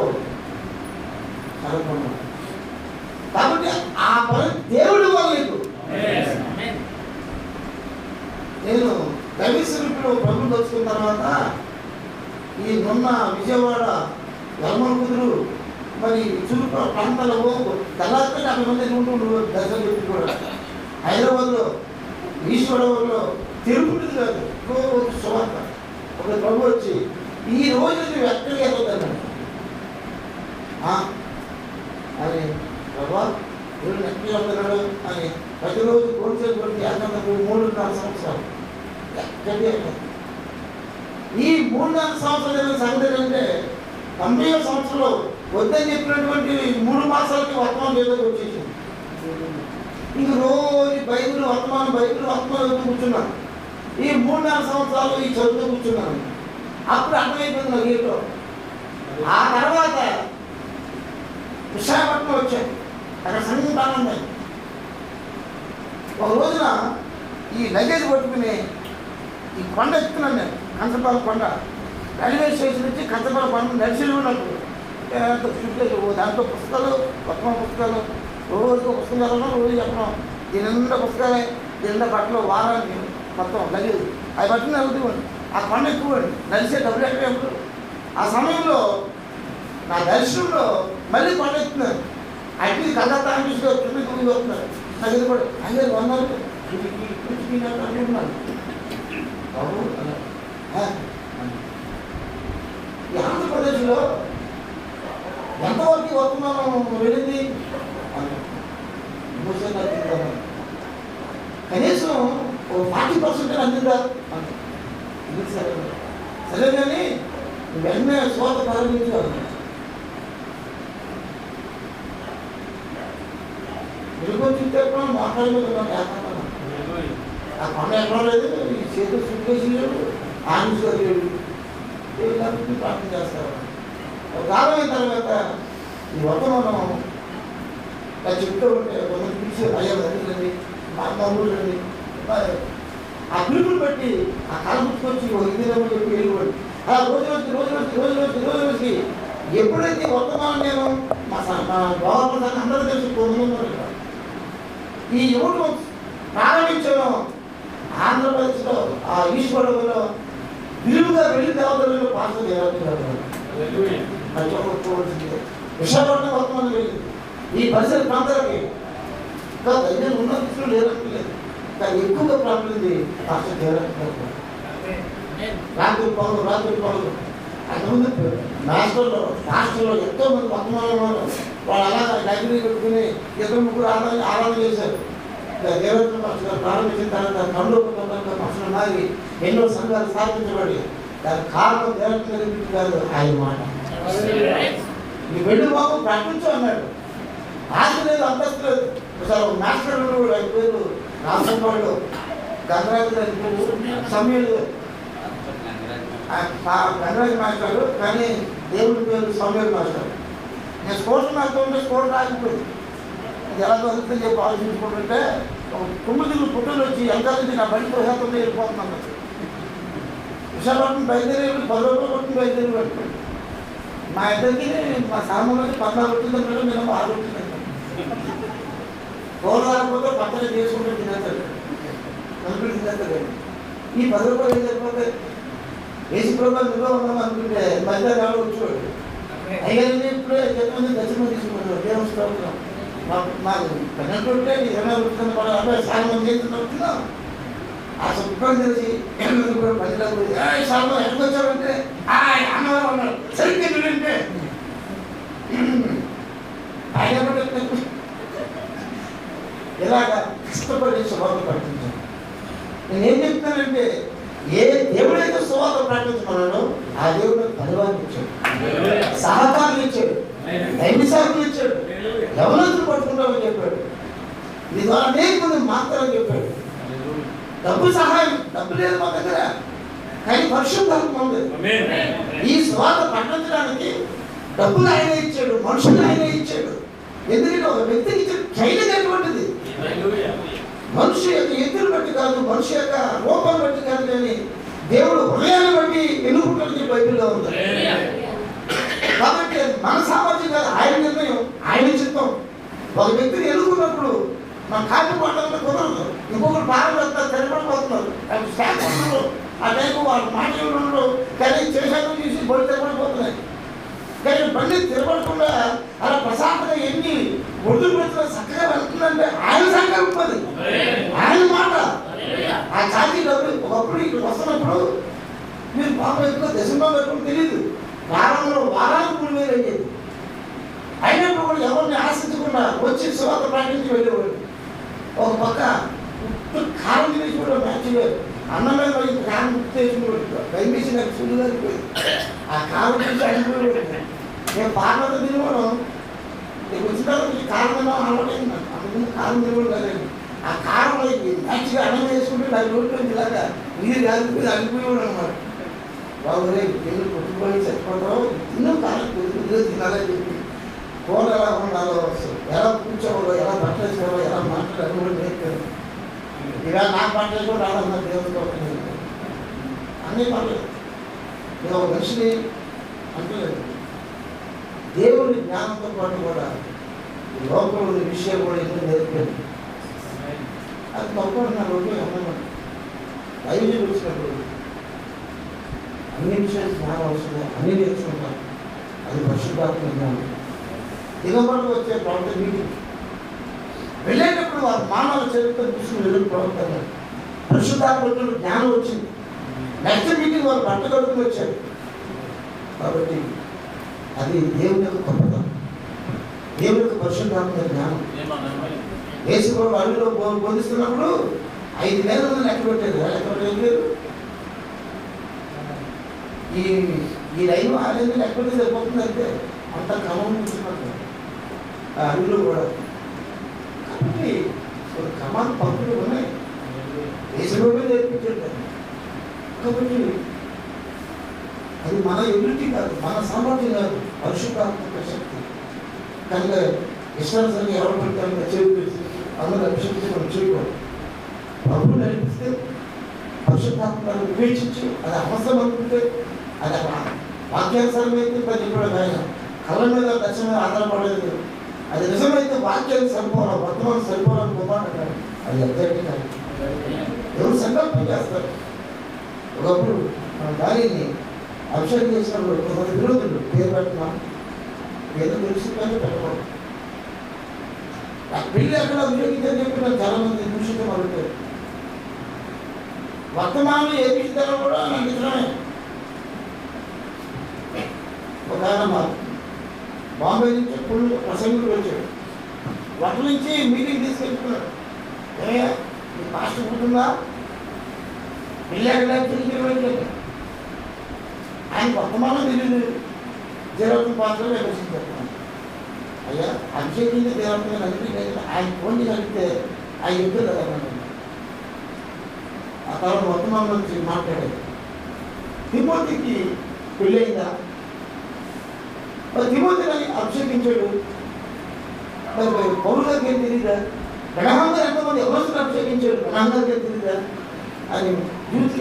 చదువుకున్నాను. కాబట్టి ఆ పని దేవుడు వాళ్ళు నేను దైవస్వరూపులో ప్రభుత్వం వచ్చుకున్న తర్వాత ఈ నున్న విజయవాడ యలమంకుదురు మరి చురుకు ప్రాంతాలలో దాదాపు 50 మంది ఉంటూ దర్శనం చెప్పి కూడా హైదరాబాద్లో ఈశ్వరంలో తిరుగుతుంది కాదు సువార్త ఒక ప్రభు వచ్చి ఈ రోజు నువ్వు ఎక్కడికి వెళ్ళొద్దానండి అని ప్రభా దేవుడు ఎక్కడికి వెళ్తున్నాడు అని ప్రతిరోజు కోర్చేసి 3.5 సంవత్సరాలు ఎక్కడికి ఈ 3.5 సంవత్సరాలు సంగతి ఏంటంటే 90వ సంవత్సరంలో వద్దని చెప్పినటువంటి 3 మాసాలకి వర్తమానం ఏదో వచ్చేసింది. ఇంక రోజు బైబిల్ వర్తమానం కూర్చున్నాను. ఈ 3.5 సంవత్సరాలు ఈ చదువుతూ కూర్చున్నాను. అప్పుడు అర్థమైపోయింది నాకు ఏంటో. ఆ తర్వాత విశాఖపట్నం వచ్చాను. అక్కడ సంగీత ఆనందం. ఒక రోజున ఈ లగేజ్ పట్టుకుని ఈ కొండ ఎక్కుతున్నాను నేను, కంచపాల కొండ. రైల్వే స్టేషన్ నుంచి కంచపాల కొండ నడిచినప్పుడు దాంట్లో పుస్తకాలు వర్తమాన పుస్తకాలు రోజు పుస్తకం చదవడం, రోజు చెప్పడం. దీనిండా పుస్తకాలే, దీనిండా బట్టలు వారానికి మొత్తం లగేజ్ అవి పట్టుకుని వెళ్తూండి. ఆ కొండ ఎక్కువండి, నడిచే డబ్బులు ఎక్కడ. ఆ సమయంలో నా దర్శనంలో మళ్ళీ కొండ ఎక్కుతున్నారు. అట్లీ కలకత్తా అనిపిస్తారు, కిందకి వస్తున్నారు. నాకు ఇది కూడా అందరూ వందలు అంటున్నాను. ఈ ఆంధ్రప్రదేశ్లో ఎంతవరకు వర్తమానం వెళ్ళింది కనీసం 40% అందిందా సరే కానీ వెంటనే స్వాత ప్రారంభించాలి. వెలుగొచ్చి మాట్లాడుతున్నాను. ఆ కొండ ఎక్కడ లేదు, ఈ చేతులు సుట్టేసి లేడు, ఆంధ్ర లేడు. ప్రార్థన చేస్తారు. ఒక కాలం అయిన తర్వాత ఈ వర్తమానం చెప్తూ ఉంటే కొంతమంది పిలిచి అయ్యా రండి, మా ఊళ్ళండి. ఆ పిలుపుని బట్టి ఆ కళ గుర్తుకొచ్చి హిందీలో చెప్పి వెళ్ళిపోండి. అలా రోజుకి ఎప్పుడైతే వర్తమానం నేను మా గవర్నమెంట్ అందరూ తెలిసి పొందుతున్నారు. ఈ యువకుడు ప్రారంభించడం ఆంధ్రప్రదేశ్లో ఆ ఈశ్వరంలో విలువగా వెళ్ళి దేవతలలో పాత్ర విశాఖపట్నం వర్తమానం వెళ్ళింది. ఈ పరిసర ప్రాంతాలకి ఇంకా దగ్గర ఉన్న దిశలో లేదనుకోలేదు, కానీ ఎక్కువగా ప్రాంతం పాత్ర చేయాలనుకుంటున్నారు. రాత్రి పనులు అంతకుముందు రాష్ట్రంలో ఎంతో మంది వర్తమానం వాళ్ళు అలా లైబ్రరీ పెట్టుకుని 2-3 ఆరాధన చేశారు. దేవతల పక్షులు ప్రారంభించిన తర్వాత పక్షులు మారి ఎన్నో సంఘాలు స్థాపించబడి దానికి కారణం దేవతలు కాదు ఆయన మాట. ఈ వెళ్ళు బాబు ప్రకటించు అన్నాడు. ఆస్తి లేదు, అంతస్తు లేదు. ఒకసారి మాస్టర్ ఆయన పేరు రామసంపాడు గంగరాజు సమయంలో గంగరాజు మాస్టారు, కానీ దేవుడి పేరు సమయం మాస్టర్. నేను స్పోర్ట్స్ మాస్టర్ ఉంటే స్పోర్ట్స్ రాకపోయింది. అది ఎలా దొరుకుతుందని చెప్పి ఆలోచించుకుంటుంటే 9 పుట్టలు వచ్చి ఎంతమంది నా బండి ప్రశాంతంగా వెళ్ళిపోతున్నాను. విశాఖపట్నం బయలుదేరి 10 రూపాయలు కొట్టిన బయలుదేరి పెట్టుకోండి. మా ఇద్దరికి మా సామాన్యులకి 14 వచ్చిందంటే మేము 6 వచ్చిందంటే పోరాడకపోతే పక్కన చేసుకుంటే తినేస్తాడు, అనుకుంటే తినేస్తాడు. ఈ 10 రూపాయలు ఏం సరిపోతే ఏసీ ప్రోగ్రాం నిల్వ ఉన్నాం అనుకుంటే మధ్య ఎవరు వచ్చేవాడు. అయ్యాన్ని ఇప్పుడే చెప్పండి దర్శనం తీసుకుంటారు. దేవుని స్తోత్రం. మాకు పన్నెండుంటే 20 వచ్చిందని కూడా అబ్బాయి చాలా మంది చేస్తున్నా ఆ శుభ్రం తెలిసి కూడా ప్రజలకు చాలా ఎక్కడికి వచ్చారంటే అన్నవారు ఉన్నారు సరిగ్గా చూడంటే ఆయన ఇలాగా కష్టపడి సువార్త ప్రకటించాను. నేనేం చెప్తానంటే ఏ దేవుడైతే సువార్త ప్రకటించమన్నాడో ఆ దేవుడు పరివారం ఇచ్చాడు, సహకారం ఇచ్చాడు, దైవశాఖలు ఇచ్చాడు, ఎవరంతా పట్టుకుంటామని చెప్పాడు. ఇది ద్వారా అనేక మంది మాత్రమే చెప్పాడు. డబ్బు సహాయం, డబ్బు లేదు మా దగ్గర, కానీ పరిశుద్ధాత్మ ఉంది. ఈ సువార్త ప్రకటించడానికి డబ్బులు ఆయన ఇచ్చాడు, మనుషులు ఆయన ఇచ్చాడు. ఎందుకంటే ఒక వ్యక్తికి ఇచ్చిన ట్రైనింగ్ అటువంటిది. మనిషి యొక్క ఎత్తులు బట్టి కాదు, మనిషి యొక్క రూపం బట్టి కాదు, కానీ దేవుడు హృదయాన్ని బట్టి ఎన్నుకుంటానికి బైబిల్లో ఉంది. కాబట్టి మన సామర్థ్యం కాదు, ఆయన నిర్ణయం, ఆయన చిత్తం. ఒక వ్యక్తిని ఎన్నుకున్నప్పుడు మన కాపీ మాట్లాడితే కుదరదు. ఇంకొకరు బాగా తెరపడిపోతున్నారు, శాస్త్రంలో ఆ టైపు వాళ్ళు మాట్లాడుతున్నారు, కానీ చేశాను చూసి బడి తెరపడిపోతున్నాయి. కానీ బండి తిరగకుండా అలా ప్రశాంతంగా ఎన్ని ఒడ్డు పెట్టులో చక్కగా వెళ్తుందంటే ఆయన సంకల్పం అది, ఆయన మాట. ఆ ఛార్జీ డబ్బులు ఒకప్పుడు ఇక్కడ వస్తున్నప్పుడు మీరు పాపం ఎక్కువ దశంలో పెట్టుకుని తెలియదు, వారానికి 3,000 అయ్యేది. అయినప్పుడు కూడా ఎవరిని ఆశించకుండా వచ్చి సువార్త ప్రకటించి వెళ్ళేవాడు. ఒక పక్క ఉప్పు కారం తినేసి కూడా మ్యాచ్ అన్నం మీద ఇంత కారం ఉప్పు వేసుకుని భయమేసి నాకు సులువు అయిపోయింది. ఆ కారం చూసి అయిపోయాడు. నేను పార్లతో తినవాడు, నీకు వచ్చిన తర్వాత కారం తిన్నాం అలవాటైంది. అందుకని కారం తినవాడు కదండి. ఆ కారం మ్యాచ్గా అన్నం వేసుకుంటే నాకు రోడ్డు ఇలాగా నీరు కాలిపోయి అల్లిపోయేవాడు అనమాట. బాబు పిల్లలు కొట్టుకొని చచ్చిపోతావు, తిన్న కాలం కొద్దిగా తినాలని చెప్పి కూర ఎలా ఉండాలో, ఎలా కూర్చోవాలో, ఎలా బట్టలు వేసుకోవాలో, ఎలా మాట్లాడాలి కూడా నేర్పారు. ఇలా నాకు బట్టలు కూడా రాదన్న దేవుడితో అన్నీ పర్లేదు. నేను ఒక మనిషిని అంటలేదు, దేవుడి జ్ఞానంతో పాటు కూడా లోపల విషయాలు కూడా ఎందుకు నేర్పారు. అది తప్పకుండా నా రోజు అన్నమాట. దైవజీ వచ్చినప్పుడు అన్ని విషయాలు జ్ఞానం అవసరం, అన్ని నేర్చుకుంటాను. అది పరిశుద్ధాత్మ జ్ఞానం. దిగబడి వచ్చే ప్రవర్తన మీటింగ్ వెళ్ళేటప్పుడు వారు మానవ చరిత్ర తీసుకుని వెళ్ళిన ప్రవర్తన పరిశుద్ధాత్మ జ్ఞానం వచ్చింది. నెక్స్ట్ మీటింగ్ వారు బట్ట కడుపుని వచ్చారు. కాబట్టి అది దేవుని యొక్క గొప్పతనం, దేవుని యొక్క పరిశుద్ధాత్మ జ్ఞానం. వేసుకోవడం అడవిలో బోధిస్తున్నప్పుడు 5,000 మంది లెక్క పెట్టారు. లెక్క పెట్టలేదు, ఈ రైలు 6,000 లెక్క పెట్టి సరిపోతుంది. అంటే అంత క్రమం ఉంటున్నారు ఆ అడవిలో కూడా. కాబట్టి ఒక క్రమాన్ని పంపులు ఉన్నాయి, దేశంలో నేర్పించారు. కాబట్టి అది మన ఎబిలిటీ కాదు, మన సామర్థ్యం కాదు, పరిశుద్ధాత్మక శక్తి. కనుక విశ్వాసాన్ని ఎవరు పెట్టాలని చేసి అందరూ అభిషేకించి మనం చేయకూడదు. ప్రభువు నడిపిస్తే పరిశుద్ధాత్మను వివేచించి అది అవసరం అనుకుంటే అది వాక్యానుసారమైతే చెప్పడం ఆయన కళ్ళ మీద దశ మీద ఆధారపడలేదు. అది నిజమైతే వాక్యాన్ని సరిపోవాలి, వర్తమానం సరిపోవాలనుకోమాట. అది అర్థం కాదు, ఎవరు సంకల్పం చేస్తారు. ఒకప్పుడు మన దానిని అభిషేకం చేసినప్పుడు కొంతమంది విరోధులు పేరు పెట్టినా ఏదో తెలిసి పెట్టకూడదు. ఆ పెళ్ళి అక్కడ ఉపయోగించని చెప్పి నాకు చాలా మంది దూషితం అడుగుతారు. వర్తమానం ఏ విషయాలు కూడా నాకు ఇష్టమే. ఒక ఆయన బాంబే నుంచి ఫుల్ ప్రసంగులు వచ్చాడు, వాటి నుంచి మీటింగ్ తీసుకెళ్తున్నాడు. ఏమయ్యా నీ పాస్ట్ పుట్టిందా, పెళ్ళి అక్కడ తెలియదు. ఆయన వర్తమానం తెలియదు, జీరవతం పాత్రలో విమర్శించారు. అయ్యా అభిషేకించి దేవతగా నడిపి ఆయన ఫోన్ చేసి అడిగితే ఆయన చెప్తారు కదా. ఆ తర్వాత వర్తమానం నుంచి మాట్లాడారు. తిమోతికి పెళ్ళయిందా, తిమోతిని అభిషేకించాడు. మరి పౌరు గారికి ఏం తెలియదా, గణహాంగా ఎంతమంది ఎవరు అభిషేకించాడు, గణహాంగా తెలియదా అని యూత్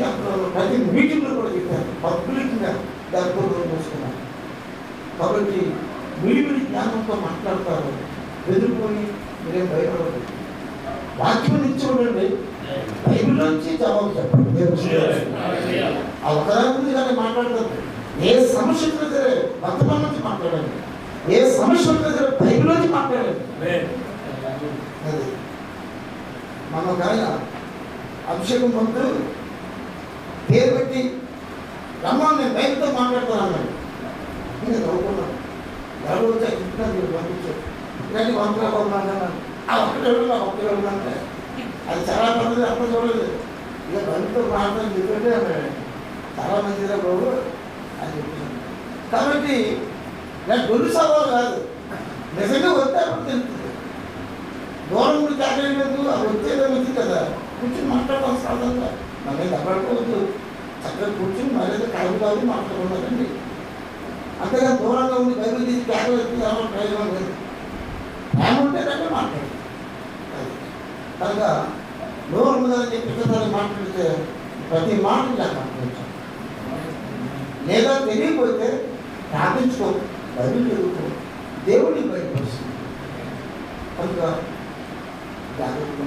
ప్రతి మీటింగ్లో కూడా చెప్పారు. పబ్లిక్గా దానితో చూసుకున్నారు. కాబట్టి విడివిడి జ్ఞానంతో మాట్లాడతారు, ఎదుర్కొని మీరేం భయపడదు. వాక్యం ఇచ్చి ఉండండి, బైబిల్లోంచి జవాబు చెప్పండి. ఆ ఒకదాని గురించి కానీ మాట్లాడతారు. ఏ సమస్య ఉందో సరే వర్తమానం నుంచి మాట్లాడండి, ఏ సమస్య ఉందో సరే బైబిల్లోంచి మాట్లాడండి. అది మన ఒక ఆయన అభిషేకం పొందు పేరు పెట్టి రమ్మని నేను బైబిల్తో మాట్లాడతాను అన్నాడు. నేను చదువుకున్నాను, ఎవరు వచ్చా ఇంట్లో మీరు పంపించారు. ఇలాంటి వంటలు మాట్లాడాను. ఆ ఒక్కటే అంటే అది చాలా పద్ధతి అర్థం చూడలేదు. ఇక బైబిల్తో మాట్లాడని చెప్పంటే చాలా మంచిదా బాబు అని చెప్పాను. కాబట్టి నాకు గొల్లు సవాలు కాదు, నిజంగా వస్తే అప్పుడు తెలుస్తుంది. దూరం గురించి ఆగలేదు, అది వచ్చేదో వచ్చింది కదా, కూర్చొని మాట్లాడడం సాధంగా మళ్ళీ దెబ్బడుకోవద్దు. చక్కగా కూర్చొని మళ్ళీ కలుగుతావు మాట్లాడుకున్నారండి. అంతేగా దూరంగా ఉండి బైబిల్ తీసి కేకలు ఎత్తి ప్రయోజనం లేదు. ప్రేమ ఉంటే కంటే మాట్లాడు. కనుక నోరు ఉందని చెప్పి మాట్లాడితే ప్రతి మాట ఇలా మాట్లాడతాం. లేదా తెలియకపోతే ప్రార్థించుకో, బైబిల్ చదువుకో, దేవుడిని బయటపరుస్తుంది. కనుక జాగ్రత్తగా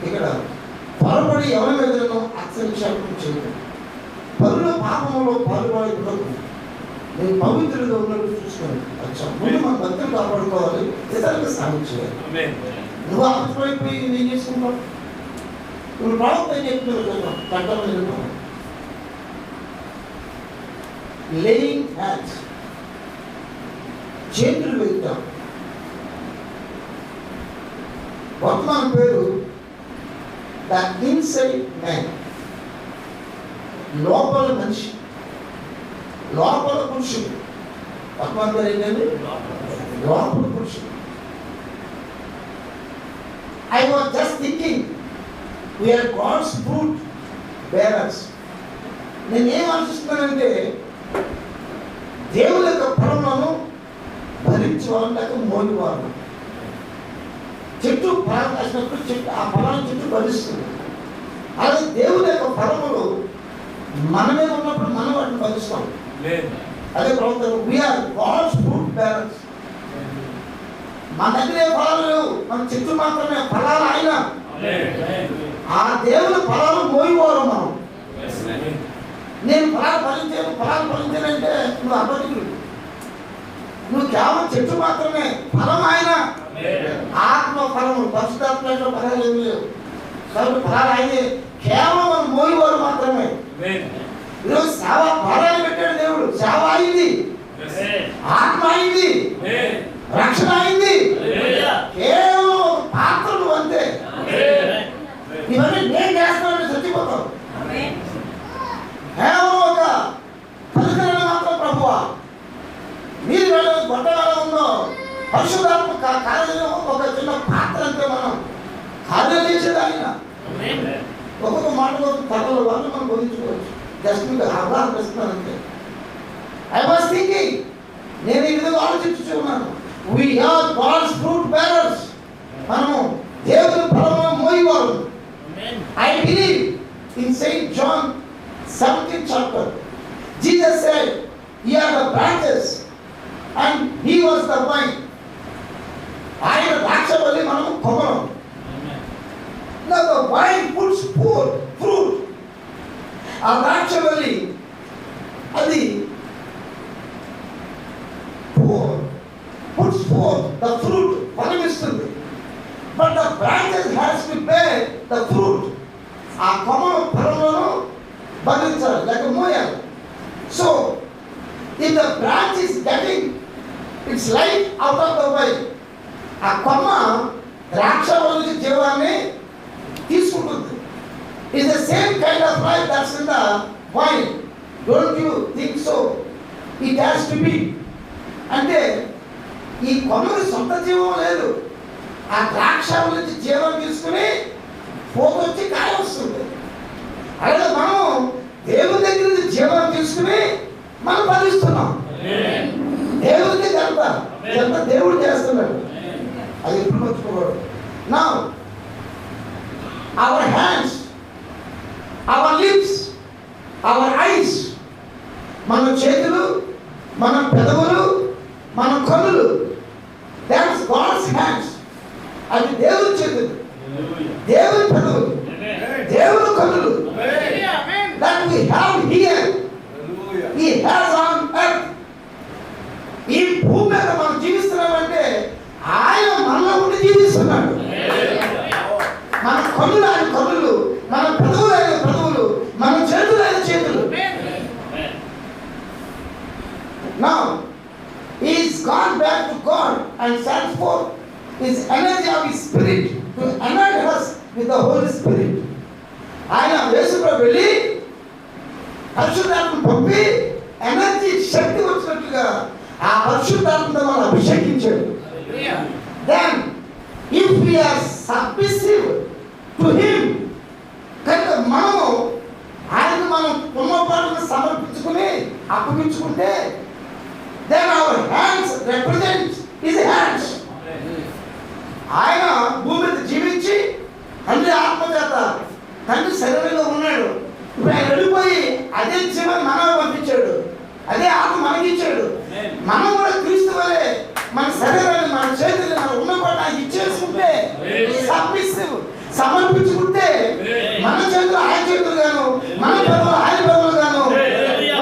ఇక్కడ పొరపడి ఎవరి మీదనో అక్షరక్షేపం చేయదు. పరుల పాపంలో పాల్పడి ఉండదు. నేను పవిత్రులుగా ఉన్నట్టు చూసుకోండి. ముందు మన భక్తులు కాపాడుకోవాలి, ఇతరులకు సాయం చేయాలి. నువ్వు అపవిత్రమైపోయి నేను చేసుకుంటావు. ఇప్పుడు ప్రవక్త ఏం చెప్తున్నారు చూద్దాం. కంటలో లేయింగ్ హ్యాండ్స్, చేతులు వేద్దాం. వర్తమాన పేరు ద ఇన్సైడ్ మ్యాన్, లోపల మనిషి, లోపల పురుషుడు. వర్తమాన పేరు ఏంటండి? లోపల పురుషుడు. I was just thinking, we are God's fruit bearers. నేను ఏం ఆలోచిస్తున్నానంటే దేవుని యొక్క ఫలములను భరించేవాళ్ళు లేక మోనివాళ్ళు. చెట్టు ఫలం కాసినప్పుడు చెట్టు ఆ ఫలాన్ని చెట్టు భరిస్తుంది. అలాగే దేవుని యొక్క ఫలములు మన మీద ఉన్నప్పుడు మనం వాటిని భరిస్తాం. అదే ప్రవక్త వీఆర్ గాడ్స్ ఫ్రూట్ బేరర్స్. మన దగ్గర ఏ ఫలాలు లేవు, మన చెట్టు మాత్రమే ఫలాలు. ఆయన ఆ దేవుని ఫలాలు మోయివారు మనం. నేను ఫలాలు ఫలించానంటే నువ్వు అబద్ధికుడు. నువ్వు కేవలం చెట్టు మాత్రమే, ఫలం ఆయన. ఆత్మ ఫలము, పరిశుద్ధాత్మలో ఫలాలు ఏమి లేవు. కాబట్టి ఫలాలు ఆయనే, కేవలం మనం మోయివారు మాత్రమే. ఈరోజు సేవ ఫలాలు పెట్టాడు దేవుడు. సేవ అయింది, ఆత్మ అయింది, రక్షణ అయింది. కేవలం పాత్రలు అంతే. ఇవన్నీ నేను చేస్తానని చచ్చిపోతావు. కేవలం ఒక పరికరణ మాత్రం ప్రభువా. మీరు గొడ్డ వేళ ఉందో పరిశుద్ధాత్మ కార్యం ఒక చిన్న పాత్ర అంతే. మనం కార్యం చేసేది ఆయన. ఒక్కొక్క మాట కోసం తరగల వాళ్ళు మనం బోధించుకోవచ్చు. జస్ట్ మీకు అవగాహన చేస్తున్నానంటే. ఐ వాస్ థింకింగ్, నేను ఈ విధంగా ఆలోచించున్నాను. We are God's fruit bearers. మనము దేవుని ఫలములను మోయివారు. I believe in Saint John 17th chapter. Jesus said, "Ye are the branches, and He was the vine." ఆయన ద్రాక్షవల్లి, మనము కొమ్మలం. Now the vine puts forth fruit. ఆ ద్రాక్షవల్లి అది puts forth the fruit, ఫలమిస్తుంది. But the branches has to bear the fruit. ఆ కొమ్మల ఫలములను భరించాలి లేక మోయాలి. So if the branch is getting its life out of the vine, ఆ కొమ్మ ద్రాక్షవల్లి జీవాన్ని తీసుకుంటుంది. It's the same kind of life that's in the vine. Don't you think so? It has to be. అంటే ఈ కొమ్మకి సొంత జీవం లేదు. ఆ ద్రాక్ష నుంచి జీవం తీసుకుని పోతొచ్చి కాయ వస్తుంది. అలాగే మనం దేవుని దగ్గర నుంచి జీవం తీసుకుని మనం ఫలిస్తున్నాం. దేవుడికి ఎంత దేవుడు చేస్తున్నాడు, అది ఎప్పుడు మర్చిపోకూడదు. Now our hands, our lips, our eyes, మన చేతులు, మన పెదవులు, మన కన్నులు, that's God's hands. అది దేవుని చేతులు, దేవుని పెదవులు, దేవుని కన్నులు. That we have here, He has on earth. ఈ భూమి మీద మనం జీవిస్తున్నామంటే ఆయన మనలో ఉండి జీవిస్తున్నాడు. మన కన్నులు ఆయన కన్నులు, మన పెదవులు ఆయన పెదవులు, మన చేతులు ఆయన చేతులు. Now He's gone back to God and sent forth His energy of His Spirit to anoint us with the Holy Spirit. ఆయన యేసులో వెళ్ళి పరిశుద్ధాత్మను పంపి ఎనర్జీ, శక్తి వచ్చినట్లుగా ఆ పరిశుద్ధాత్మతో మనం అభిషేకించాడు. Then if we are submissive to Him, కనుక మనము ఆయనకు మనం పునఃపాలన సమర్పించుకుని అప్పగించుకుంటే, then our hands represent His hands. ఆయన భూమి మీద జీవించి తండ్రి శరీరంలో ఉన్నాడు. ఇప్పుడు ఆయన వెళ్ళిపోయి అదే జీవనం మనలో పంపించాడు, అదే ఆత్మ మనకిచ్చాడు. మనం కూడా క్రీస్తు వలె మన శరీరాన్ని, మన చేతులు, మన ఉన్నపాటు ఇచ్చేసుకుంటే, సబ్మిసివ్ సమర్పించుకుంటే, మన చేతులు ఆయన చేతులు గాను, మన పదవులు ఆయన పదవులు గాను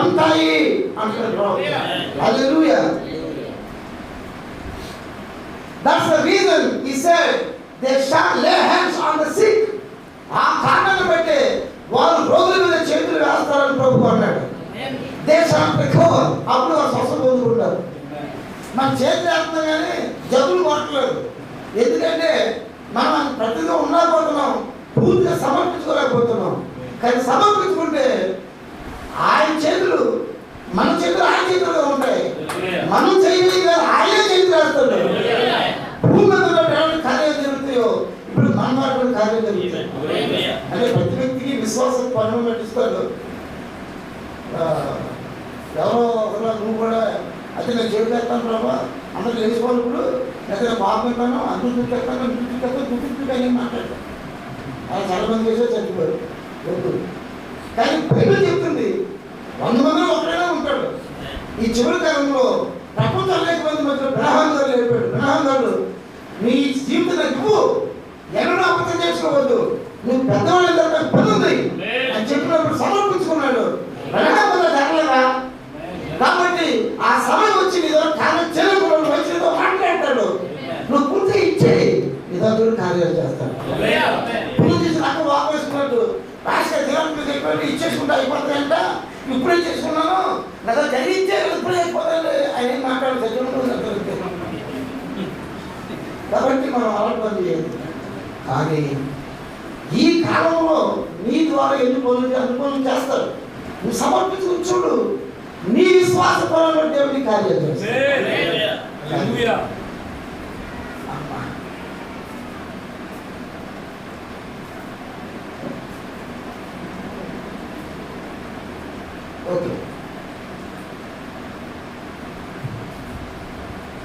ఉంటాయి అంటారు. హల్లెలూయా. That's the reason he said they shall lay hands on the sick. ఆ కారణాన్ని బట్టి వారు రోగుల మీద చేతులు వేస్తారని ప్రభు అన్నాడు. They shall recover. అప్పుడు వారు స్వస్థత పొందుకుంటారు. మన చేతులు వేస్తున్నాం కానీ జబ్బులు కొట్టలేదు. ఎందుకంటే మనం ప్రతిగా ఉండకపోతున్నాం, పూర్తిగా సమర్పించుకోలేకపోతున్నాం. కానీ సమర్పించుకుంటే ఆయన చేతులు, మన చేతులు ఆయన చేతులుగా ఉంటాయి. మనం చేయలేదు కానీ ఆయనే చేతులు వేస్తాడు. భూమి మీద కార్యాలు జరుగుతాయో ఇప్పుడు మన వాటి కార్యాలు జరుగుతాయి. అంటే ప్రతి వ్యక్తికి విశ్వాసం పనులు పెట్టిస్తాడు. ఎవరో ఒకరు నువ్వు కూడా అయితే నేను చేతులు వేస్తాను ప్రభావ, అందరూ తెలుసుకోవాలి. ఇప్పుడు లేదా బాబు పెడతాను, అందరూ చూపిస్తాను, చూపిస్తాను అని మాట్లాడతాను. అలా చాలా మంది చేసే చచ్చిపోయారు వద్దు. కానీ బైబిల్ చెప్తుంది 100 మందిలో ఒకరైనా ఉంటాడు. ఈ చివరి కాలంలో ప్రపంచం అనేక మంది మధ్య బ్రహ్మాండాలు ఏర్పాడు. బ్రహ్మాండాలు నీ జీవితంలో నువ్వు ఎవరో అబద్ధం చేసుకోవద్దు, నువ్వు పెద్దవాళ్ళ దగ్గర పొందుంది అని చెప్పినప్పుడు సమర్పించుకున్నాడు. బ్రహ్మాండంలో జరగలేదా? కాబట్టి ఆ సమయం వచ్చి నీదో కార్యం చేయకూడదు, వచ్చినదో మాట్లాడతాడు. నువ్వు పూర్తి ఇచ్చేయి, నీదో కార్యాలు చేస్తాడు. పువ్వు తీసి నాకు వాక్ వేసుకున్నట్టు రాష్ట్ర దేవుడికి చెప్పి ఇచ్చేసుకుంటా అయిపోతాయంట. ఇప్పుడే చేసుకున్నాను లేదా జరిగించే ఇప్పుడే అయిపోతాను ఆయన మాట్లాడి కాబట్టి మనం అలవాటు పని చేయాలి. కానీ ఈ కాలంలో నీ ద్వారా ఎన్ని పనులు చేస్తారు. నువ్వు సమర్పించుకుని చూడు, నీ విశ్వాస పరంలో దేవుని కార్యాలు చేస్తాడు. Okay.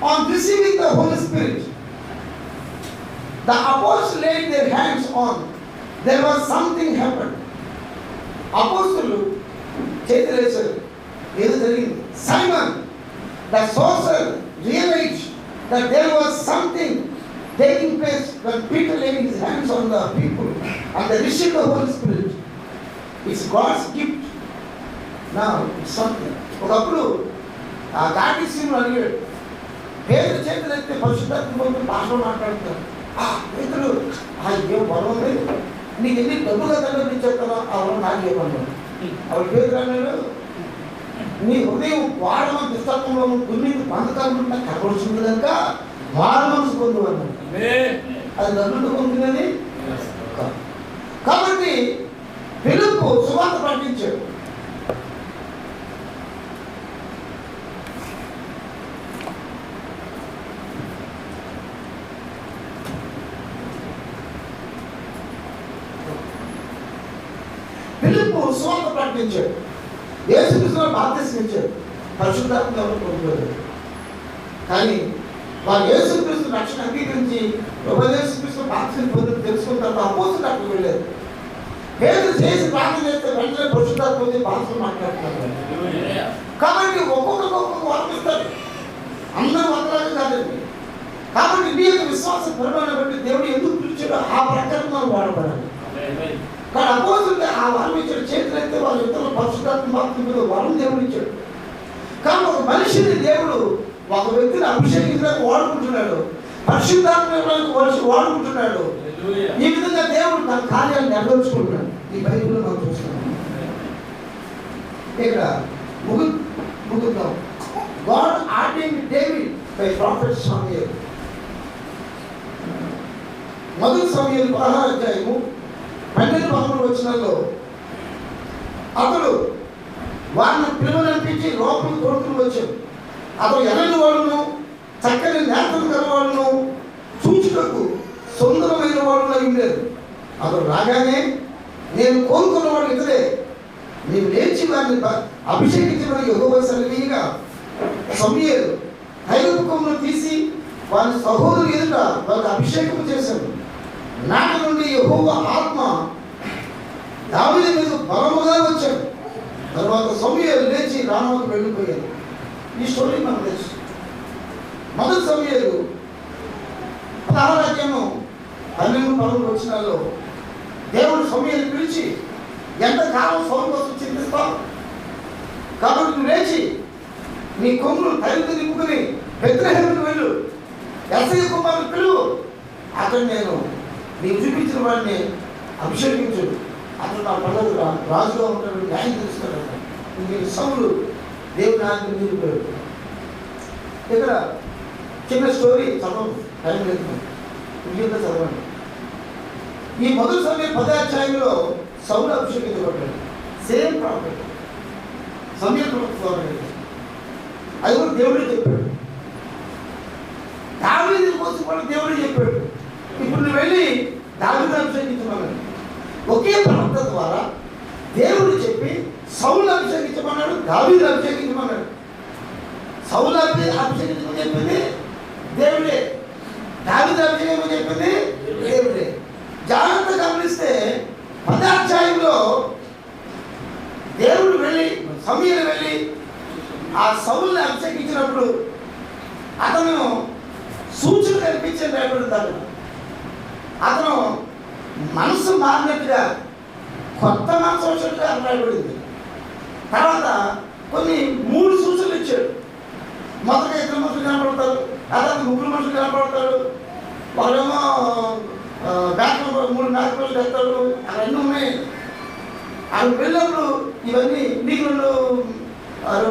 On receiving the Holy Spirit, the apostles laid their hands on. There was something happened. Apostles చేతులు వేశారు, ఏదో జరిగింది. Simon, the sorcerer, realized that there was something taking place when Peter laid his hands on the people and they received the Holy Spirit. It's God's gift. ఒకప్పుడు ఆ గాటిసీను అడిగాడు, పేరు చేతులు అయితే పరిశుద్ధాత్మ భాషలో మాట్లాడుతారు. పేతులు ఏం బలం ఉంది, నీకు ఎన్ని డబ్బుగా తల్లి చెప్తానో అవును నాకు ఏమన్నాడు. ఆవిడ పేరు అన్నాడు, నీ హృదయం వాడమని పుస్తకంలో దుర్నీతి బంధకాలు కనబడుతుంది కనుక వాడు మనసు పొందు అన్నాడు. అది డబ్బులు పొందుతుందని. కాబట్టి ఫిలిప్పు సువార్త ప్రకటించాడు. ఫిలిప్పు సువార్త ప్రకటించాడు, యేసుక్రీస్తును బాప్తిసం ఇచ్చాడు. పరిశుద్ధాత్మ ఎవరు పొందుకోలేదు. కానీ వారు యేసుక్రీస్తు రక్షణ అంగీకరించి యేసుక్రీస్తు బాప్తిసం పొంది తెలుసుకున్న తర్వాత అపోస్తలులు అక్కడికి వెళ్ళారు. పేరు చేసి ప్రార్థన చేస్తే వెంటనే పరిశుద్ధాత్మ పొంది బాప్తిసం మాట్లాడుతున్నారు. కాబట్టి ఒక్కొక్క వరం ఇస్తారు, అందరూ ఒకలాగా కాదండి. కాబట్టి నీ యొక్క విశ్వాస పరిమాణం బట్టి దేవుడు ఎందుకు పిలిచాడో ఆ ప్రకారం మనం వాడబడాలి. కానీ అపోస్తలులు ఆ వరం ఇచ్చాడు, చేతులు అయితే వాళ్ళ ఇతరులు పరిశుద్ధాత్మ బాప్తిసం వరం దేవుడు ఇచ్చాడు. కానీ ఒక మనిషిని దేవుడు ఒక వ్యక్తిని అభిషేకించడానికి వాడుకుంటున్నాడు, పరిశుద్ధాత్మ వాడుకుంటున్నాడు. ఈ విధంగా దేవుడు తన కార్యాలను నెరవేర్చుకుంటున్నాడు. ఈ బైబిల్లో మనం చూస్తున్నాం. ఇక్కడ ముగుద్దాం. God ordained David by prophet సమూయేలు. మొదటి సమూయేలు 16వ అధ్యాయము 12-13 వచనాల్లో అతడు వారిని పిలువనిపించి లోపల తోడుకుని వచ్చాడు. అతడు ఎర్రని వాడును, చక్కని నేతలు కలవాడును, చూచుటకు సుందరమైన వాడు అయి ఉండేది. అతడు రాగానే, నేను కోరుకున్నవాడు ఇతడే, నీవు లేచి వారిని అభిషేకించబడి యెహోవా సన్నిధిగా సమూయేలు తైలముఖమును తీసి వారి సహోదరు ఎదుట వారికి అభిషేకం చేశాడు. నాటి నుండి యెహోవా ఆత్మ దావీదు మీద బలముగా వచ్చాడు. తర్వాత సమూయేలు లేచి రామాకు వెళ్ళిపోయాడు. ఈ స్టోరీ మనకు తెలుసు. మొదటి సమూయేలు 16వ అధ్యాయం 12-13 వచనాల్లో దేవుడు సమూయేలు పిలిచి, ఎంతకాలం సౌలు కోసం చింతిస్తావు? కాబట్టి నువ్వు లేచి నీ కొమ్ములు తైలతో నింపుకుని బెత్లెహేముకు వెళ్ళు, యెస్సయి కుమారుని పిలువు, అతను నేను నీకు చూపించిన వాడిని అభిషేకించు, అతను నా పనులు రాజుగా ఉంటాడు, న్యాయం తెలుస్తాడు. మీరు సౌలు దేవుని ఆజ్ఞ మీరిపోయాడు. ఇక్కడ చిన్న స్టోరీ చదవండి, టైం లేదు, ఇంకేంతో చదవండి. ఈ మొదటి సమయం 10వ అధ్యాయంలో సౌలు అభిషేకించబడ్డాడు. సేమ్ ప్రాబ్లం సమయం అది కూడా దేవుడే చెప్పాడు. దావీదు కోసం కూడా దేవుడే చెప్పాడు, ఇప్పుడు నువ్వు వెళ్ళి దావీదు అభిషేకించమన్నాడు. ఒకే ప్రవక్త ద్వారా దేవుడు చెప్పి సౌలు అభిషేకించమన్నాడు, దావీదు అభిషేకించమన్నాడు. సౌలు అభిషేకించమని చెప్పింది దేవుడే, దావీదు అభిషేకం చెప్పింది దేవుడే. జాగ్రత్త గమనిస్తే 10వ అధ్యాయంలో దేవుడు వెళ్ళి సమూయేలు వెళ్ళి ఆ సౌలుని అభిషేకించినప్పుడు అతను సూచన కనిపించే రాయబడింది. అతను మనసు మారినట్టుగా కొత్త మనసు వచ్చినట్టుగా రాయబడింది. తర్వాత కొన్ని 3 సూచనలు ఇచ్చాడు. మొదట 2 మనుషులు కనపడతారు, తర్వాత 3 మనుషులు కనపడతాడు, వాళ్ళేమో బ్యాక్ 3 నాలుగు వేస్తాడు, అవన్నీ ఉన్నాయి. అవి వెళ్ళినప్పుడు ఇవన్నీ నీకు 2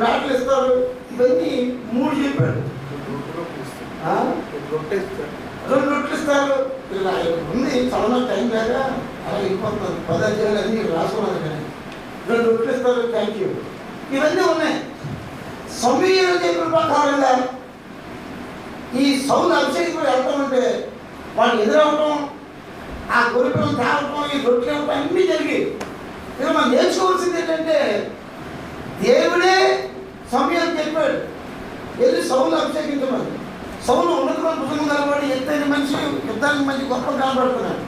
ఆటలు ఇస్తారు, ఇవన్నీ 3 చెప్పాడు. 2 రొట్టెలు ఇస్తారు. ఇలా ఉంది చాలా టైం లేక అలా వెళ్ళిపోతున్నారు. 10 అధ్యాయాలు అన్నీ రాసుకున్నాను కానీ 2 రొట్టెలు ఇస్తారు, థ్యాంక్ యూ, ఇవన్నీ ఉన్నాయి. సమూయేలు చెప్పిన ప్రకారంగా ఈ సౌలు అభిషేకం వెళ్తామంటే వాళ్ళు ఎదురవటం, ఆ గొరిపిల్లం తేవటం, ఈ రొట్టెలు ఇవ్వటం అన్నీ జరిగి. ఇక మనం నేర్చుకోవాల్సింది ఏంటంటే దేవుడే సమూయేలు చెప్పాడు వెళ్ళి సౌలు అభిషేకించమని. సౌలు ఉన్నతమైన భుజం కలబడి ఎత్తైన మనిషి, యుద్ధానికి మంచి గొప్ప కనబడుతున్నాడు.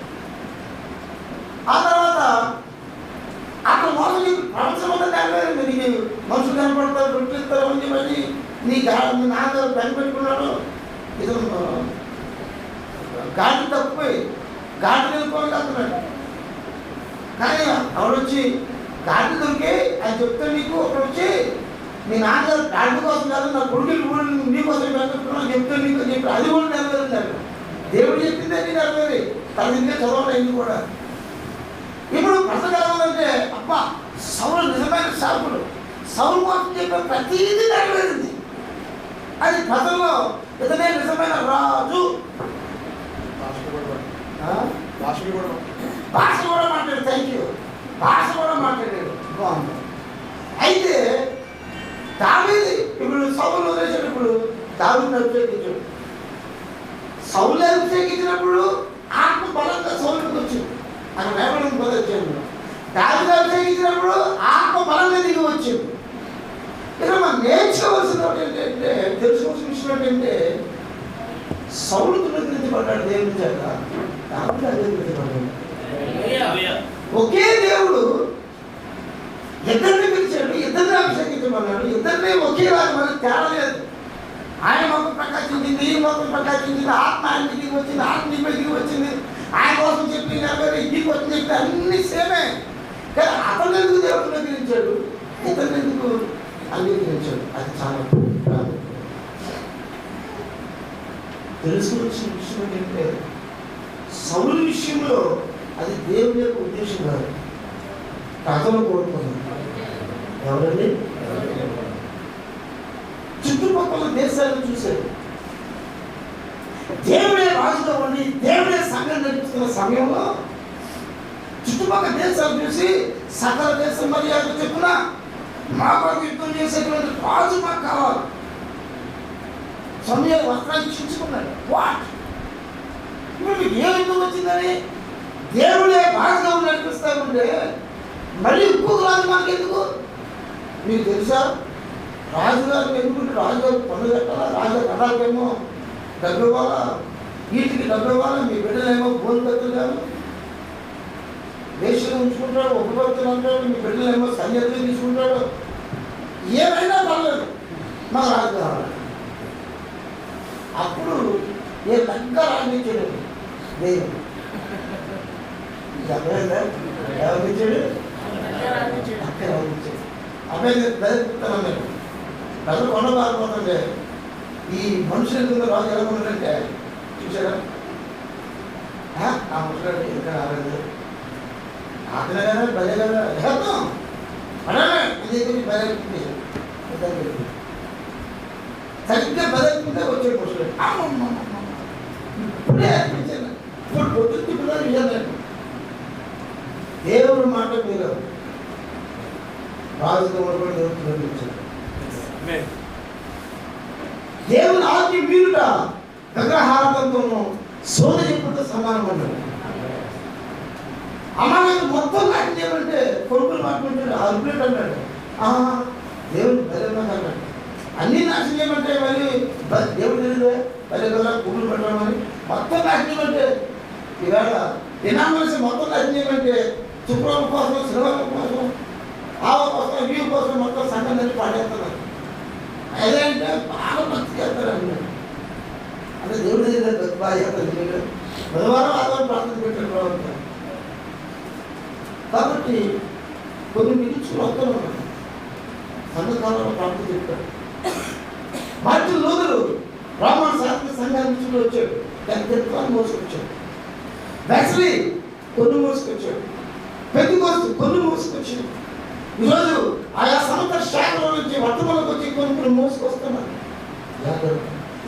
ఆ తర్వాత అక్కడ మోసం ప్రపంచం అంతా కనబడింది. నీకు మనుషులు కనపడతారు, రొట్టెలు ఇస్తారు అని చెప్పి నీ నాన్నగారు కనిపెట్టుకున్నాడు. ఇది గాడి తప్పిపోయి గాడి వెళ్ళిపోయి వెళ్తున్నాడు. కానీ ఆవిడొచ్చి గాడి దొరికి ఆయన చెప్తే నీకు అక్కడ వచ్చి మీ నాన్నగారు గాడి కోసం కాదు, నా కొడుకులు నీకోసం పెట్టుకున్నాను చెప్తే నీకు చెప్పి అది కూడా నెరవేరింది. దేవుడు చెప్పిందే నీ నెరవేరి తన ఇంకే చదవలేదు కూడా. ఇప్పుడు ప్రశ్న కలవాలంటే అబ్బా సౌలు నిజమైన సాకుడు, సౌలు కోసం చెప్పే ప్రతీది నెరవేరింది. అది ప్రజల్లో ఇతనే నిజమైన రాజు. భాష కూడా మాట్లాడు, థ్యాంక్ యూ, భాష కూడా మాట్లాడాడు, బాగుంది. అయితే దావీదు ఇప్పుడు సౌలు వదిలేసేటప్పుడు దావీదుని అభిషేకించాడు. సౌలు అభిషేకించినప్పుడు ఆత్మ బలంగా సౌలుకి వచ్చింది. అక్కడ రేపటి వచ్చాను. దావీదు అభిషేకించినప్పుడు ఆత్మ బలంగా దిగి వచ్చింది. ఇక్కడ మనం నేర్చుకోవాల్సిన ఏంటంటే, తెలుసుకోవాల్సిన విషయం ఏంటంటే సౌలు తృణీకరించబడ్డాడు దేవుని చేత, దావీదు అభిషేకించబడ్డాడు. ఒకే దేవుడు ఇద్దరిని పిలిచాడు, ఇద్దరిని అభిషేకించమన్నాడు, ఇద్దరిని ఒకేలాగా మనకు తేడా లేదు. ఆయన మొత్తం ప్రకాశించింది, ఈ మొత్తం ప్రకాశించింది, ఆత్మ ఆయన దిగి వచ్చింది, ఆత్మ దిగి వచ్చింది, ఆయన కోసం చెప్పి నెరవేరు, ఇంటికి వచ్చి చెప్పి అన్ని సేమే. కానీ అతను ఎందుకు దేవుడు అంగీకరించాడు, ఇతను ఎందుకు అంగీకరించాడు? అది చాలా తెలుసుకోవాల్సిన విషయం ఏంటంటే సౌలు విషయంలో అది దేవుని యొక్క ఉద్దేశం కాదు, ప్రజలు కోరుకున్నాడు. ఎవరండి? చుట్టుపక్కల దేశాలను చూశాడు. దేవుడే రాజుగా ఉండి దేవుడే సంఘం నడిపిస్తున్న సమయంలో చుట్టుపక్కల దేశాలు చూసి సకల దేశం మర్యాద చెప్పున మా కొరకు యుద్ధం చేసేటువంటి రాజు మాకు కావాలి. సమయం వస్త్రాన్ని చించుకున్నాడు. వాట్ ఇప్పుడు మీకు ఏ యుద్ధం వచ్చిందని దేవుడే బాగా నడిపిస్తా ఉంటే మళ్ళీ ఇంకొక రాజు మనకి ఎందుకు? మీకు తెలుసా? రాజుగారు ఎందుకుంటే రాజుగారు పనులు కట్టాలా, రాజుగారు కడాలకేమో డబ్బు ఇవ్వాలా, వీటికి డబ్బు ఇవ్వాలా, మీ బిడ్డలేమో భూమి కత్తులు కాదు. వేషలు ఉంచుకుంటాడు, ఉపభక్తులు అంటాడు, మీ బిడ్డలేమో సన్యాసం తీసుకుంటాడు, ఏమైనా పర్లేదు మాకు రాజు కావాలి. అప్పుడు ఏ లెక్క రాణించాడు దేవుడు. ఎవరిచ్చాడు? అక్కడ రాణించాడు. అబ్బాయి బతుకుతాను ప్రజలు కొండ బారిపోతుంటే ఈ మనుషులు రాజు ఎలా ఉన్నాడంటే చూసారా, ఆ ముసలాడు ఇంకా రాలేదు, అతనే కదా భలే కదా వేద్దాం అదే బలెక్కింది. సరిగ్గా బలెక్కిందే వచ్చాడు ముసలాడు. ఇప్పుడే అనిపించాను, ఇప్పుడు పొద్దుకి పిల్లలు ఇవ్వలేదు. దేవుడు మాట మీరు రాజుతో కూడా దేవుడు నిర్మించారు. దేవుని ఆజ్ఞ మీరుట విగ్రహార్థంతోనూ సోద చెప్పుతో సమానం అన్నాడు. అమ్మాయి మొత్తం ఆజ్ఞ ఏమంటే కొడుకులు మాట్లాడాడు, అర్పులేట్ అన్నాడు. దేవుడు బలన్నా అన్నాడు. అన్ని నాశనం ఏమంటే మరి దేవుడు తెలియదే బలే కదా పువ్వులు పెట్టడం మొత్తం నాశనం అంటే ఈవేళ దినామనిసి మొత్తం నాశనం ఏమంటే శుక్రవారం కోసం, శనివారం కోసం, ఆవ కోసం, వీవు కోసం మొత్తం సంఘం నుంచి పాడేస్తున్నారు. అదేంటే బాగా భక్తి చేస్తారండి. అంటే దేవుడి దగ్గర బాగా చేస్తారు. బుధవారం ఆదివారం ప్రార్థన పెట్టారు ప్రభుత్వం. కాబట్టి కొన్ని మిగిల్చుకుని వస్తాను సంఘకాలంలో ప్రార్థన చెప్పాడు. మార్టిన్ లూథరు రోమన్ శాస్త్ర సంఘానికి వచ్చాడు, దాని చెప్తాను మోసుకొచ్చాడు. వెస్లీ కొన్ని మోసుకొచ్చాడు, పెద్దకోస్తు కొన్ని మోసుకొచ్చాడు. ఈరోజు ఆయా సమత శాఖల నుంచి వర్తమానంలోకి వచ్చి కొన్ని మోసుకొస్తున్నారు.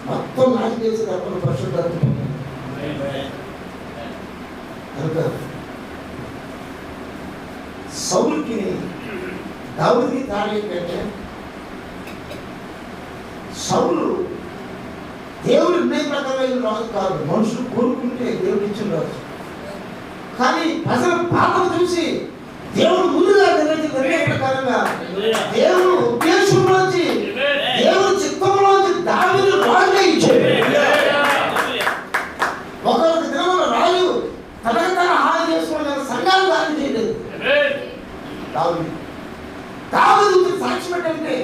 మొత్తం నాశనం చేసి తప్పని పరిశుద్ధాత్మ కనుక సౌలుకి దావీదుకి తేడా ఏంటంటే సౌలు దేవుడి నిర్ణయం ప్రకారం రాజు కాదు, మనుషులు కోరుకుంటే దేవుడు ఇచ్చిన రాజు. కానీ ప్రజల పాపం చూసి దేవుడు ముందుగా నిర్ణయం ప్రకారంగా దేవుడు ఉద్దేశంలోంచి దేవుడు చిత్తంలోంచి దావీదు రాజుగా ఇచ్చాడు. ఒకరికి దినమున రాజు తనకు తన హాని చేసుకున్న సంఘాలు దానం చేయలేదు. దావీదు సాక్షి పెట్టంటే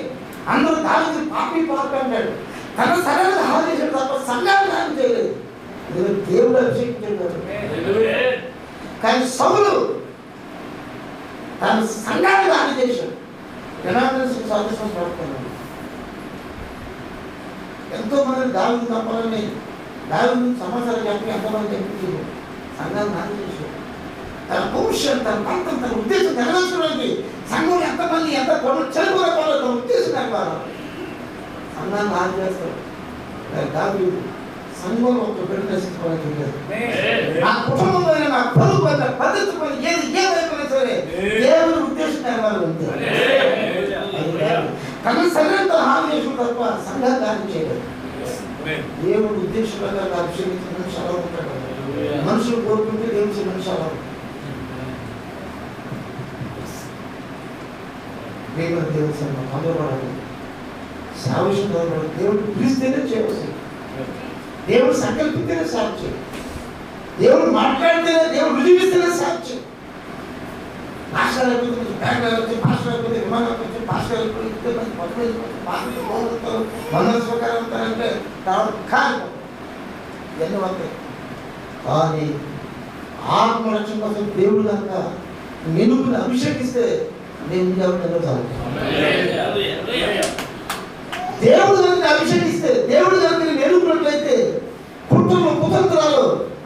అందరూ దావీదు పాపి అంటాడు. తన సరైన హాని చేసాడు తప్ప సంఘాలు దానం చేయలేదు. దేవుడు అభిషేకించాడు. కానీ సౌలు తన సంఘాన్ని దానం చేశాడు. సాదృశ్యం ప్రవర్తన ఎంతో మంది దావీదు తప్పాలని దావీదు సమాచారం చెప్పి ఎంతమంది చెప్పి సంఘాన్ని దానం చేశాడు. తన భవిష్యత్, తన పంతం, తన ఉద్దేశం నెరవేర్చడానికి సంఘం ఎంతమంది ఎంత పనులు చనిపోవాలి తన ఉద్దేశం నెరవేరాలి. సంఘాన్ని దానం చేస్తాడు. దావీదు సంఘంలో ఒక బిడ్డ నశించుకోవడానికి లేదు. నా కుటుంబంలో నా పరువు పద్ధతి పని ఏదైనా సరే దేవుని ఉద్దేశం నెరవేరాలి అంతే. తన శరీరంతో హాని చేసుకుని తప్ప సంఘాన్ని దానం చేయలేదు. దేవుడు ఉద్దేశం ప్రకారం అభిషేకించిన మనిషి అలా ఉంటాడు. మనుషులు కోరుకుంటే దేవుడి మనిషి అలా ఉంటాడు. దేవుడి సంఘం అందుబాటు సావిషం దేవుడు పిలిస్తేనే చేయవలసింది. దేవుడు సంకల్పిస్తేనే సాధ్యం. దేవుడు మాట్లాడితేనే, దేవుడు రుజువిస్తేనే సాధ్యం. భాషలు అయిపోతుంది, బ్యాంకులు అయిపోతుంది, భాషలు అయిపోతుంది, విమానాలు అయిపోతుంది, భాషలు అయిపోతుంది, వందల స్వకారం అవుతారంటే తర్వాత కాదు ఇవన్నీ వస్తాయి. కానీ ఆత్మరక్షణ కోసం దేవుడు కనుక మెనుగుని అభిషేకిస్తే నేను దేవుడు కనుక అభిషేకిస్తే, దేవుడు కనుక ఎరుగునట్లయితే కుటుంబ కుతంత్రాలు,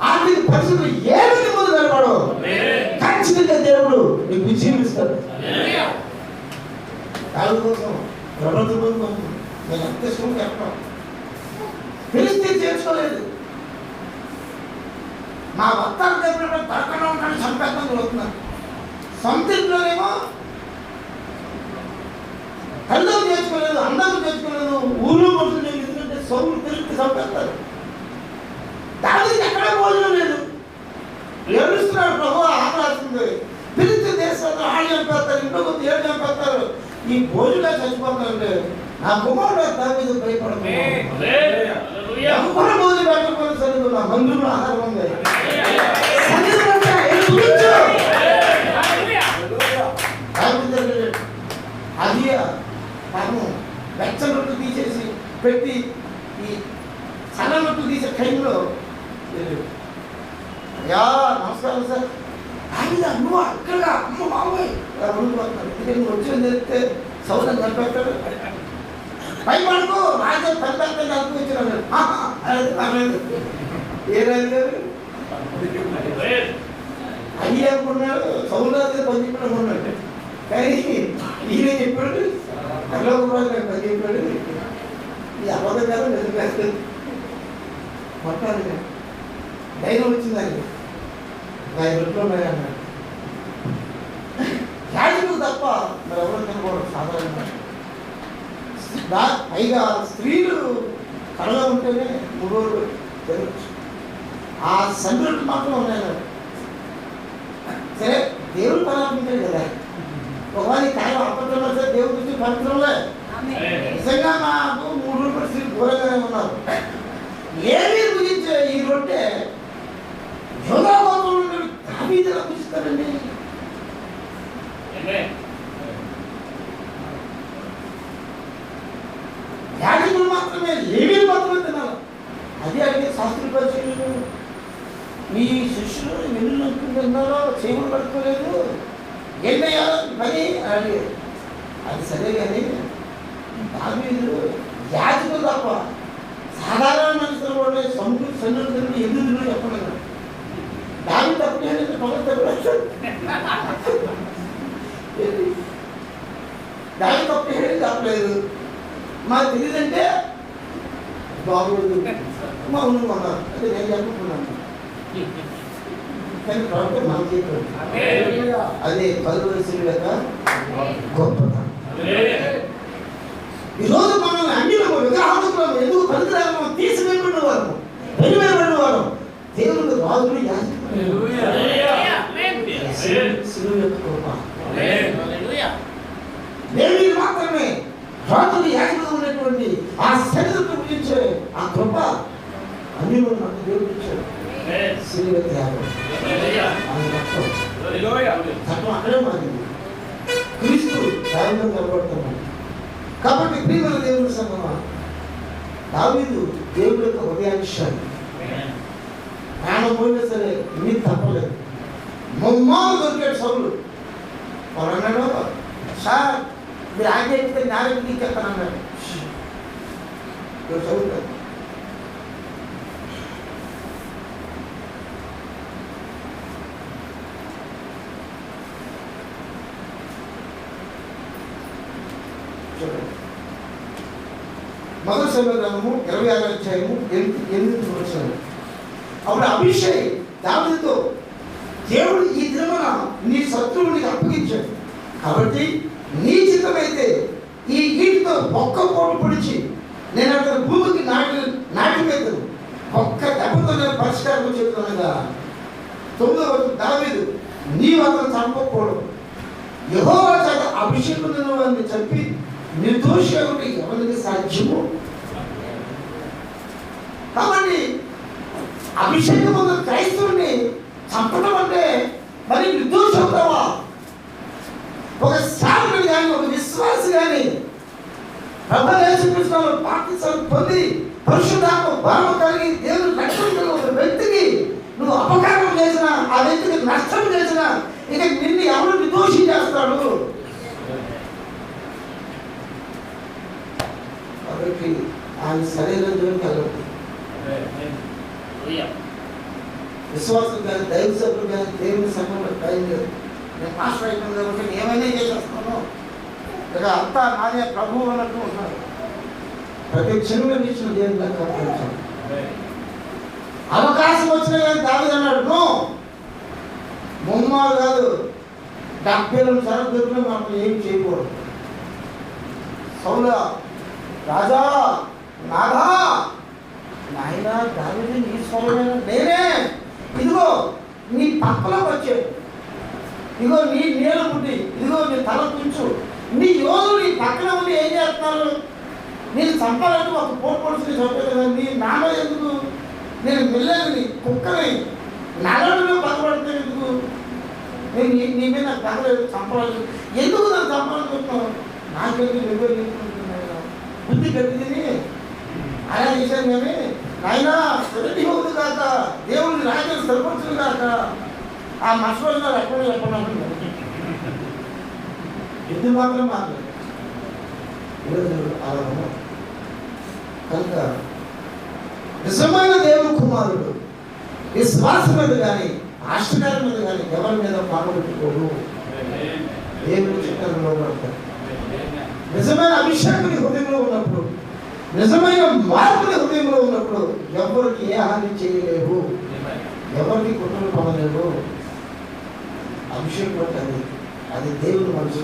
ఆర్థిక పరిస్థితులు ఏమిటి ముందు నిలబడో ఖచ్చితంగా దేవుడు నీకు విజయం ఇస్తాడు. దాని కోసం ప్రబంధం కోసం నేను ఎంత ఇష్టం చెప్పడం తెలిస్తే చేర్చుకోలేదు. మా వక్తాలు చెప్పినప్పుడు తరకన్నా ఉంటాను సంపేతం జరుగుతున్నాను. సొంత ఇంట్లోనేమో కళ్ళకు నేర్చుకోలేదు, అందరూ నేర్చుకోలేదు, ఊళ్ళో మనుషులు లేదు. ఎందుకంటే సౌలు తెలిసి చంపేస్తారు. దానికి ఎక్కడ భోజనం లేదు. ఏడుస్తున్నాడు, ప్రభు ఆకలిస్తుంది. పిలిచి దేశంలో ఆళ్ళు చంపేస్తారు, ఇంట్లో కొద్ది ఏడు చంపేస్తారు. ఈ భోజనం చచ్చిపోతారంటే నా కుమారుడు దావీదు భయపడదు. ఎవరు భోజనం పెట్టకపోయినా సరే నా బంధువులు ఆహారం ఉంది. అది పాపం వెచ్చని రొట్టెలు తీసేసి పెట్టి ఈ సన్న రొట్టెలు తీసే టైంలో యా నమస్కారం సార్ ఆయన నువ్వు అక్కడ అమ్మ బాబోయ్ ఉండిపోతున్నాడు. ఎందుకంటే నువ్వు వచ్చి చెప్తే సౌదం కనిపెట్టాడు పై పడుకో రాజు పెద్ద అనుకుంటున్నాడు. ఏ రాజు గారు అయ్యి అనుకున్నాడు సౌదాది పని చెప్పినాడు. కానీ ఈయన చెప్పాడు అల్లోకరాజు పని చెప్పాడు. ఈ అబద్ధం కాదు నిజం కాదు మొత్తానికి ధైర్యం వచ్చిందండి. 5 రొట్టెలు ఉన్నాయన్నాడు. యాజకులు తప్ప మరి ఎవరు తినకూడదు సాధారణంగా. పైగా స్త్రీలు కళగా ఉంటేనే 3 రోజులు తినవచ్చు. ఆ సంగతులు మాత్రం ఉన్నాయి. సరే దేవుడు పరాపించాడు కదా. ఒకవేళ కాలం అప్పట్లో సరే దేవుడు గురించి పవిత్రంలే నిజంగా నాకు 3 రోజులు స్త్రీలు ఘోరంగానే ఉన్నారు. ఏమీ గురించే ఈ రొట్టె యోగాభావంలో దావీదులా పూజిస్తారండి. యాజకులు మాత్రమే లేవీలు మాత్రమే తినాలి. అది అడిగే శాస్త్రుల పరిచయం. మీ శిష్యులు వెన్నులు అనుకుంటున్నారో చెవులు పడుకోలేదు ఏంటయ్యా పని అడిగారు. అది సరే కానీ దావీదు యాజకులు తప్ప సాధారణ మనుషులు కూడా సన్నులు ఎందుకు చెప్పలేదు. దావీదు తప్పలేదు దావీదు తప్పలేదు చెప్పలేదు. మాకు తెలియదంటే బాగోదు మౌనం కొన్నారు. అదే నేను చెప్పుకున్నాను. కానీ ప్రభుత్వం మాకు చెప్పాడు. అదే 10 వయసుల యొక్క గొప్పతనం. ఈరోజు మనల్ని అన్ని విగ్రహాలకు ఎందుకు పరికరాలను తీసివేయబడిన వారు వెలివేయబడిన వారు దేవుడు రాజులు దేవుడు మాత్రమే రాజులు యాజకులు ఉన్నటువంటి ఆ శరీరத்தை గురించే ఆ కృప అన్ని నాకు దేవుడు ఇచ్చాడు. శిలువ త్యాగం చట్టం అక్కడే మారింది. క్రీస్తు దారిలో నిలబడుతున్నాడు. కాబట్టి ప్రియమైన దేవుని సంగమా దావీదు దేవుడి యొక్క హృదయాన్ని ప్రాణం పోయినా సరే ఇన్ని తప్పలేదు. మొమ్మాలు దొరికాడు సౌలు. వాళ్ళు అన్నాడు సార్ మీరు ఆజ్ఞ చెప్తే న్యాయం తీకెత్తానన్నాడు. చదువుతాడు మొదటి సమయ గ్రంథము 26వ అధ్యాయము 8 వచనం. అప్పుడు అభిషేక్ దావీదుతో దేవుడు ఈ దినమున నీ శత్రువుని అప్పగించాడు కాబట్టి నీ చిత్తమైతే ఈ ఈటితో ఒక్క పోటు పొడిచి నేను అక్కడ భూమికి నాటివేతను ఒక్క దెబ్బతో నేను పరిష్కారం చెబుతున్నాగా. 9వ వచనం దావీదు నీవు అతను చంపకపోవడం యెహోవా చేత అభిషేకం వారిని చంపి నిర్దోషిగా ఉంటే ఎవరికి సాధ్యము. కాబట్టి అభిషేకం ఉన్న క్రైస్తవుని చంపడం అంటే మరి నిర్దోషి అవుతావా? ఒక శాస్త్రుడు కానీ ఒక విశ్వాసి కానీ ప్రభువు యేసుక్రీస్తును బాప్తిసం పొంది పరిశుద్ధాత్మ బలం కలిగి దేవుని రక్షణ ఒక వ్యక్తికి నువ్వు అపకారం చేసినా ఆ వ్యక్తికి నష్టం చేసినా ఇక నిన్ను ఎవరు నిర్దోషి చేస్తాడు? కాబట్టి ఆయన శరీరం జోలికి వెళ్ళదు. విశ్వాసం కానీ దైవ సభ్యులు కానీ దేవుని సంఘంలో టైం లేదు. నేను మాస్టర్ అయిపోయింది కాబట్టి ఏమైనా చేసేస్తున్నాను ఇక అంతా నాదే ప్రభువు అన్నట్టు ఉంటాడు. ప్రతి క్షణంలో ఇచ్చిన దేవుని కాపాడుతాడు. అవకాశం వచ్చిన కానీ దావీదు అన్నాడు నో ముమ్మాలు కాదు 70 సరద్దులో మనం ఏం చేయకూడదు. సౌలా రాజా నాథా నాయన దావీదు నీ స్వరమైన నేనే ఇదిగో నీ పక్కలోకి వచ్చాడు. ఇదిగో నీ నీళ్ళ పుట్టి ఇదిగో నీ తల కుంచు నీ యోధులు నీ పక్కన ఉండి ఏం చేస్తున్నారు? నేను చంపాలంటే ఒక పోటు పొడుచుని చంపేది కదా. నీ నాన్న ఎందుకు? నేను వెళ్ళాను కుక్కని నగరంలో పగబడితే ఎందుకు? నేను నీ మీద పగలేదు చంపాలి ఎందుకు నన్ను చంపాలనుకుంటున్నాను? నాకేంటి నువ్వే నేర్చుకుంటున్నాను బుద్ధి గట్టిది అలా చేశాను కానీ నాయన రెడ్డి హోదు కాక దేవుడిని రాజ్యం స్థిరపరచును కాక ఆ మసలు ఎక్కడ చెప్పండి ఇది మాత్రం మాట్లాడు ఈరోజు అలా కనుక నిజమైన దేవుడు కుమారుడు విశ్వాసం మీద కానీ ఆశ్చర్యాల మీద కానీ ఎవరి మీద పాల్గొట్టుకోడు దేవుడు చిత్రంలో పడతాడు. నిజమైన అభిషేకుని హృదయంలో ఉన్నప్పుడు నిజమైన మార్పుని హృదయంలో ఉన్నప్పుడు ఎవరికి ఏ హాని చేయలేవు, ఎవరికి కుట్రలు పడలేవు. అభిషేకం అంటే అది దేవుని మనసు.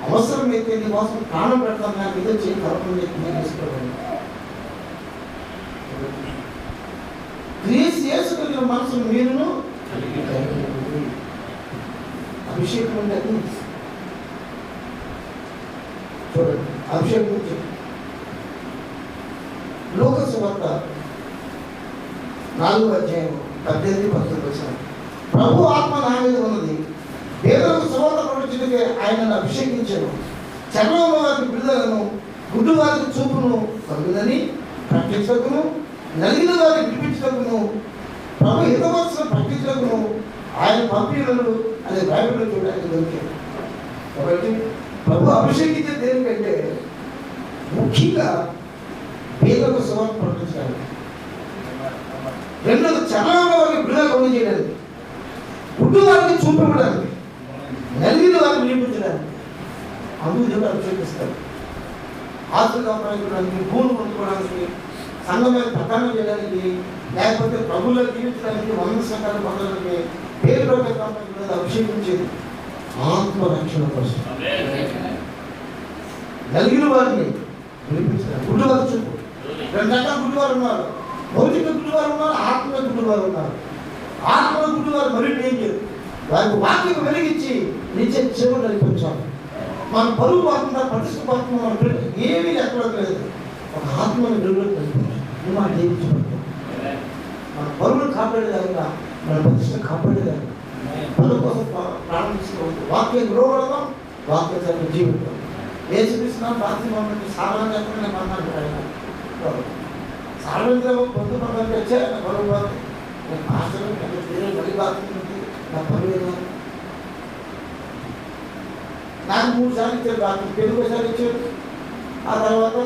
అవసరమైతే నీ కోసం ప్రాణం పెడతాను నాకు ఇదే చేయి కలపని తీసుకోవాలి. క్రీస్తు యేసు కలిగిన మనసును మీరును అభిషేకం అంటే చూడండి. అభిషేకం లోక సువార్త 4:18-19 ప్రభు ఆత్మ నా మీద ఉన్నది, పేదలకు సువార్త ప్రకటించుటకే ఆయనను అభిషేకించాను, చర్మంలో వారికి విడుదలను, గుడ్డు వారికి చూపును కలుగుదని ప్రకటించకును, నలిగిన వారికి విడిపించకును, ప్రభు హితవత్సను ప్రకటించకును ఆయన పంపిణలు అనే బైబిల్లో చూడడానికి దొరికాడు. కాబట్టి ప్రభు అభిషేకించే దేనికంటే ముఖ్యంగా పేదలకు సువార్త ప్రకటించడానికి, రెండోది చర్మంలో వారికి విడుదల కలుగు చేయడానికి, గుడ్డు వారికి చూపించడానికి, నలిగిన వారిని నియమించడానికి. అందుకు దేవుడు అభిషేకిస్తాడు. ఆస్తులు సంపాదించడానికి, భూములు పొందుకోవడానికి, సంఘం మీద ప్రధానం చేయడానికి, లేకపోతే ప్రభువులో జీవించడానికి, వంద సంఘాలు పొందడానికి, పేరు సంపాదించడానికి అభిషేకించేది ఆత్మరక్షణ కోసం. నలిగిన వారిని వినిపించడానికి, గుడ్డివారు చూపు. రెండు రకాల గుడ్డివారు ఉన్నారు. భౌతిక గుడ్డివారు ఉన్నారు, ఆత్మ గుడ్డివారు ఉన్నారు. ఆత్మ గుడ్డివారు మరీ డేంజర్. వారికి వాక్యం వెలిగించి నిత్య జీవం నడిపించాలి. మన పరువు పోకుండా, ప్రతిష్ట పోకుండా మన ఏమీ ఎక్కడ లేదు. ఒక ఆత్మను వెలుగులోకి నడిపించాలి. మనం జీవించబడతాం. మన పరువును కాపాడేదాకా, మన ప్రతిష్ట కాపాడేదాకా పరువు కోసం ప్రాణం తీసుకోవద్దు. వాక్యం గృహపడదాం, వాక్యం చదివి జీవితం. ఏసుకృష్ణ ప్రార్థన సాధారణ ఎక్కడ మాట్లాడుతున్నాను. సాధారణ పొద్దు పనులు వచ్చారు పరువు బాధ మళ్ళీ బాగుంది నా పరువు. నాకు 3 సార్లు ఇచ్చారు బాత్రూమ్, తెలుగు ఒకసారి ఇచ్చారు. ఆ తర్వాత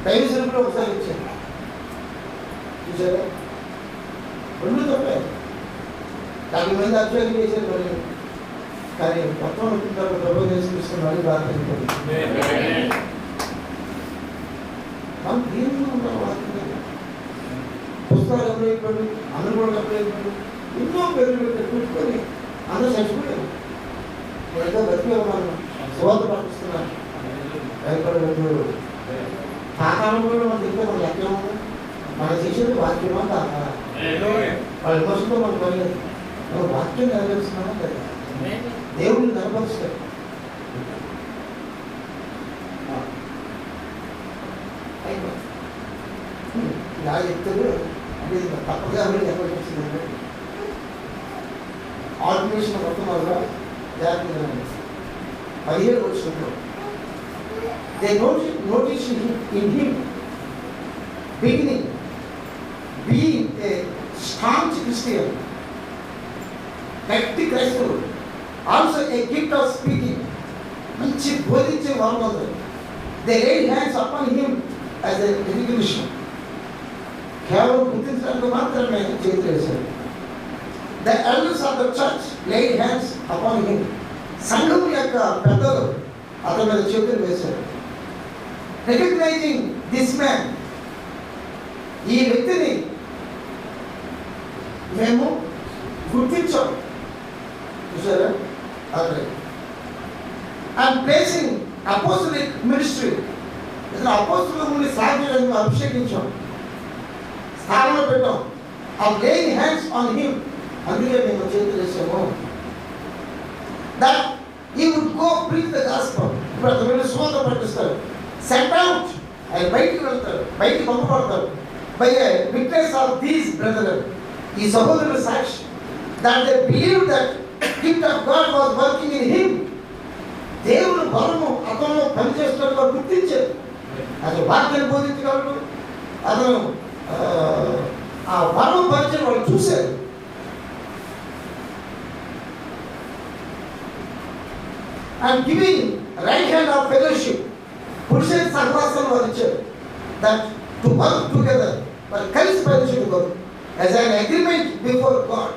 దైవసరుకులు ఒకసారి ఇచ్చారు. చూసారా, 2 తప్పే. 40 మంది అభిషేకం చేశారు మళ్ళీ. కానీ మొత్తం వచ్చిన తర్వాత ప్రభు చేసుకొస్తున్న మళ్ళీ బాత్రూమ్ మనం దీనిలో ఉంటాం. పుస్తకాలు అప్లై అయిపోయాడు, అందరూ కూడా అప్లై అయిపోయాడు. ఎన్నో పేర్లు పెట్టుకొని అందరూ చచ్చిపోయారు. ఏదో బతికే ఉన్నాను, సువార్త ప్రకటిస్తున్నాను. భయపడలేదు. పాకాలం కూడా మనం తింటే మనకి ఎక్కడ ఉంది? మన శిష్యుడు వాక్యమా కాక వాళ్ళ విమర్శతో మనకు పర్లేదు. మనం వాక్యం నెరవేరుస్తున్నామా కదా, దేవుడిని నెరపరుస్తాడు. ఇలా చెప్తాడు అంటే తప్పగా ఎవరికి వచ్చిందంటే ఆర్గనైజేషన్ మొత్తం వల్ల జాగ్రత్తగా 17 వచ్చినప్పుడు they noticed in him beginning being a staunch Christian, గట్టి క్రైస్తవుడు, also a gift of speaking, మంచి బోధించే వాళ్ళు. they laid hands upon him as a recognition, కేవలం గుర్తించడానికి మాత్రమే చేతులు వేశారు. The elders of the church laid hands upon him, సంఘం యొక్క పెద్దలు అతని మీద చేతులు వేశారు. Recognizing this man, ఈ వ్యక్తిని మేము గుర్తించాం. చూసారా, అదే అండ్ ప్లేసింగ్ అపోస్టలిక్ మినిస్ట్రీ, ఇతను అపోస్తలుని సాధ్యం అభిషేకించాం, స్థానంలో పెట్టాం. Of laying hands on him, అందుకే మేము చేతులు వేసాము. That he would go preach the gospel. ఇప్పుడు అతను వెళ్ళి సువార్త ప్రకటిస్తారు. సెట్ అవుట్, ఆయన బయటికి వెళ్తారు, బయటికి పంపబడతారు. By a witness of these brother, ఈ సహోదరుల సాక్షి, that they believe that gift of God was working in him. దేవుని బలము అతను పనిచేస్తున్నట్టుగా గుర్తించారు. అతను వాక్యాన్ని బోధించగలడు, అతను ఆ బలం పరిచయం వాళ్ళు చూశారు. And giving right hand of fellowship, పురుషుల సహవాసం వారు ఇచ్చారు. దట్ టు వర్క్ టుగెదర్, మరి కలిసి పనిచేయడం as an agreement before God.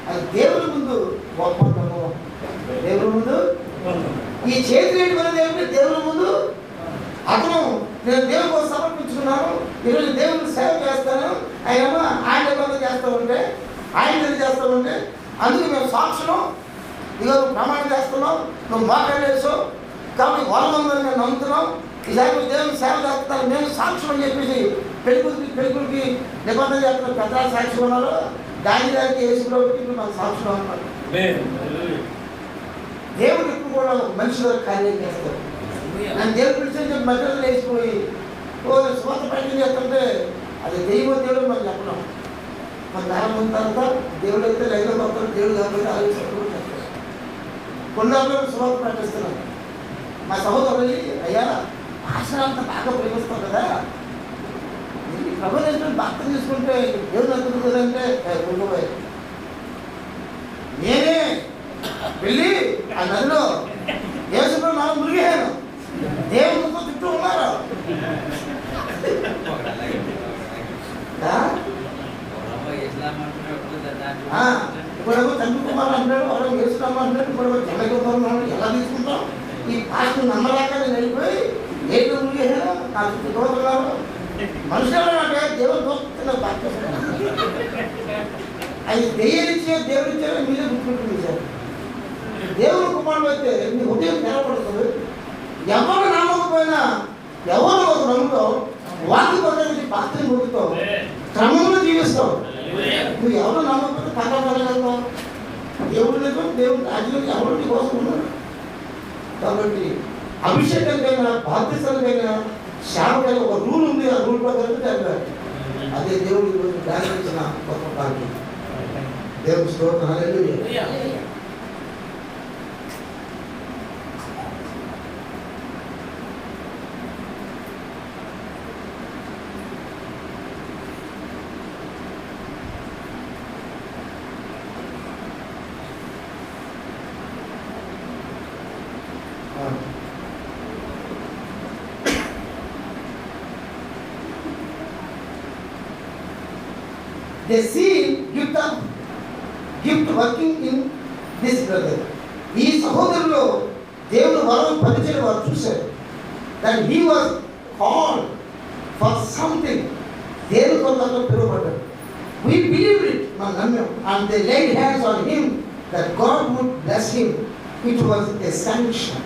అది దేవుని ముందు ఒప్పందము. దేవుని ముందు ఈ చేతి ఏంటి ఏమిటి? దేవుని ముందు అతను నేను దేవుని కోసం సమర్పించుకున్నాను, ఈరోజు దేవునికి సేవ చేస్తాను, ఆయన బంధం చేస్తూ ఉంటే, ఆయన తెలియజేస్తూ ఉంటే, అందుకు మేము సాక్షులు, ఇదో ప్రమాణం చేస్తున్నాం, నువ్వు మోకాలు వేసావు కాబట్టి వాళ్ళందరూ మేము నమ్ముతున్నాం, ఈసారి నువ్వు దేవుని సేవ చేస్తాను, మేము సాక్షులు అని చెప్పేసి పెళ్ళికి నిబంధన చేస్తున్న పెద్ద సాక్షి ఉన్నారు. దానికి వేసుకోవడానికి మాకు సాక్షులు అన్నారు. దేవుడు ఇప్పుడు కూడా మనుషుల కార్యం చేస్తారు. నన్ను దేవుడు పిలిచి మధ్యలో వేసిపోయి స్వాత ప్రయత్నం చేస్తుంటే అది దేవుడు మనం చెప్పడం. మన కాలం ఉన్న తర్వాత దేవుడు అయితే లైన్లో పడతారు, దేవుడు కాబట్టి ఆలోచిస్తారు. కొన్నాళ్ళు స్వాత ప్రకటిస్తున్నాను. మా సహోదరులు అయ్యా భాషలంతా బాగా ప్రేమిస్తాం కదా, ప్రభుత్వం భక్తం తీసుకుంటే దేవుడు అందుకుంటుందంటే ఉండిపోయి నేనే వెళ్ళి ఆ నదిలో యేసులో మనం మునిగాను, దేవుడితో చుట్టూ ఉన్నారు. ఇప్పుడు తండ్రి కుమార్ అంటాడు, ఎవరో యేసురామ అంటాడు, ఇప్పుడు జనక కుమార్ ఎలా తీసుకుంటాం? ఈ భాషను నమ్మలేక నేను వెళ్ళిపోయి దేవుడు మునిగాను, నా చుట్టూ దోస్తున్నారు. మనుషులు అంటే దేవుడు దోస్తున్న భక్తి అది దెయ్యనిచ్చే దేవుడు ఇచ్చారని మీరే గుర్తుకుంటుంది సార్. దేవుడు కుమారుడు అయితే మీ హృదయం తెరపడుతుంది. ఎవరు నమ్మకపోయినా ఎవరు ఒక నమ్ముతావు, వాటి కొరకు భక్తిని పొందుతావు, క్రమంలో జీవిస్తావు. నువ్వు ఎవరు నమ్మకపోతే పక్కగలుగుతావు. దేవుడు లేదు, దేవుడు రాజ్యం ఎవరి కోసం ఉన్నాడు. కాబట్టి అభిషేకానికైనా బాధ్యతలకైనా సేవకైనా ఒక రూల్ ఉంది, ఆ రూల్ ప్రకారం జరిగారు. అదే దేవుడు ఈరోజు ధ్యానించిన గొప్ప భాగ్యం. దేవుడు స్తోత్రం. హల్లెలూయా. They see gift working in this brother. ఈ సహోదరులో దేవుడు వరం పరిచయం వారు చూశారు. that he was called for something. దేవుడు కొంత పిలువబడ్డాడు. We believed it, మనం నమ్మాం. And they laid hands on him that God would bless him. It was a sanction.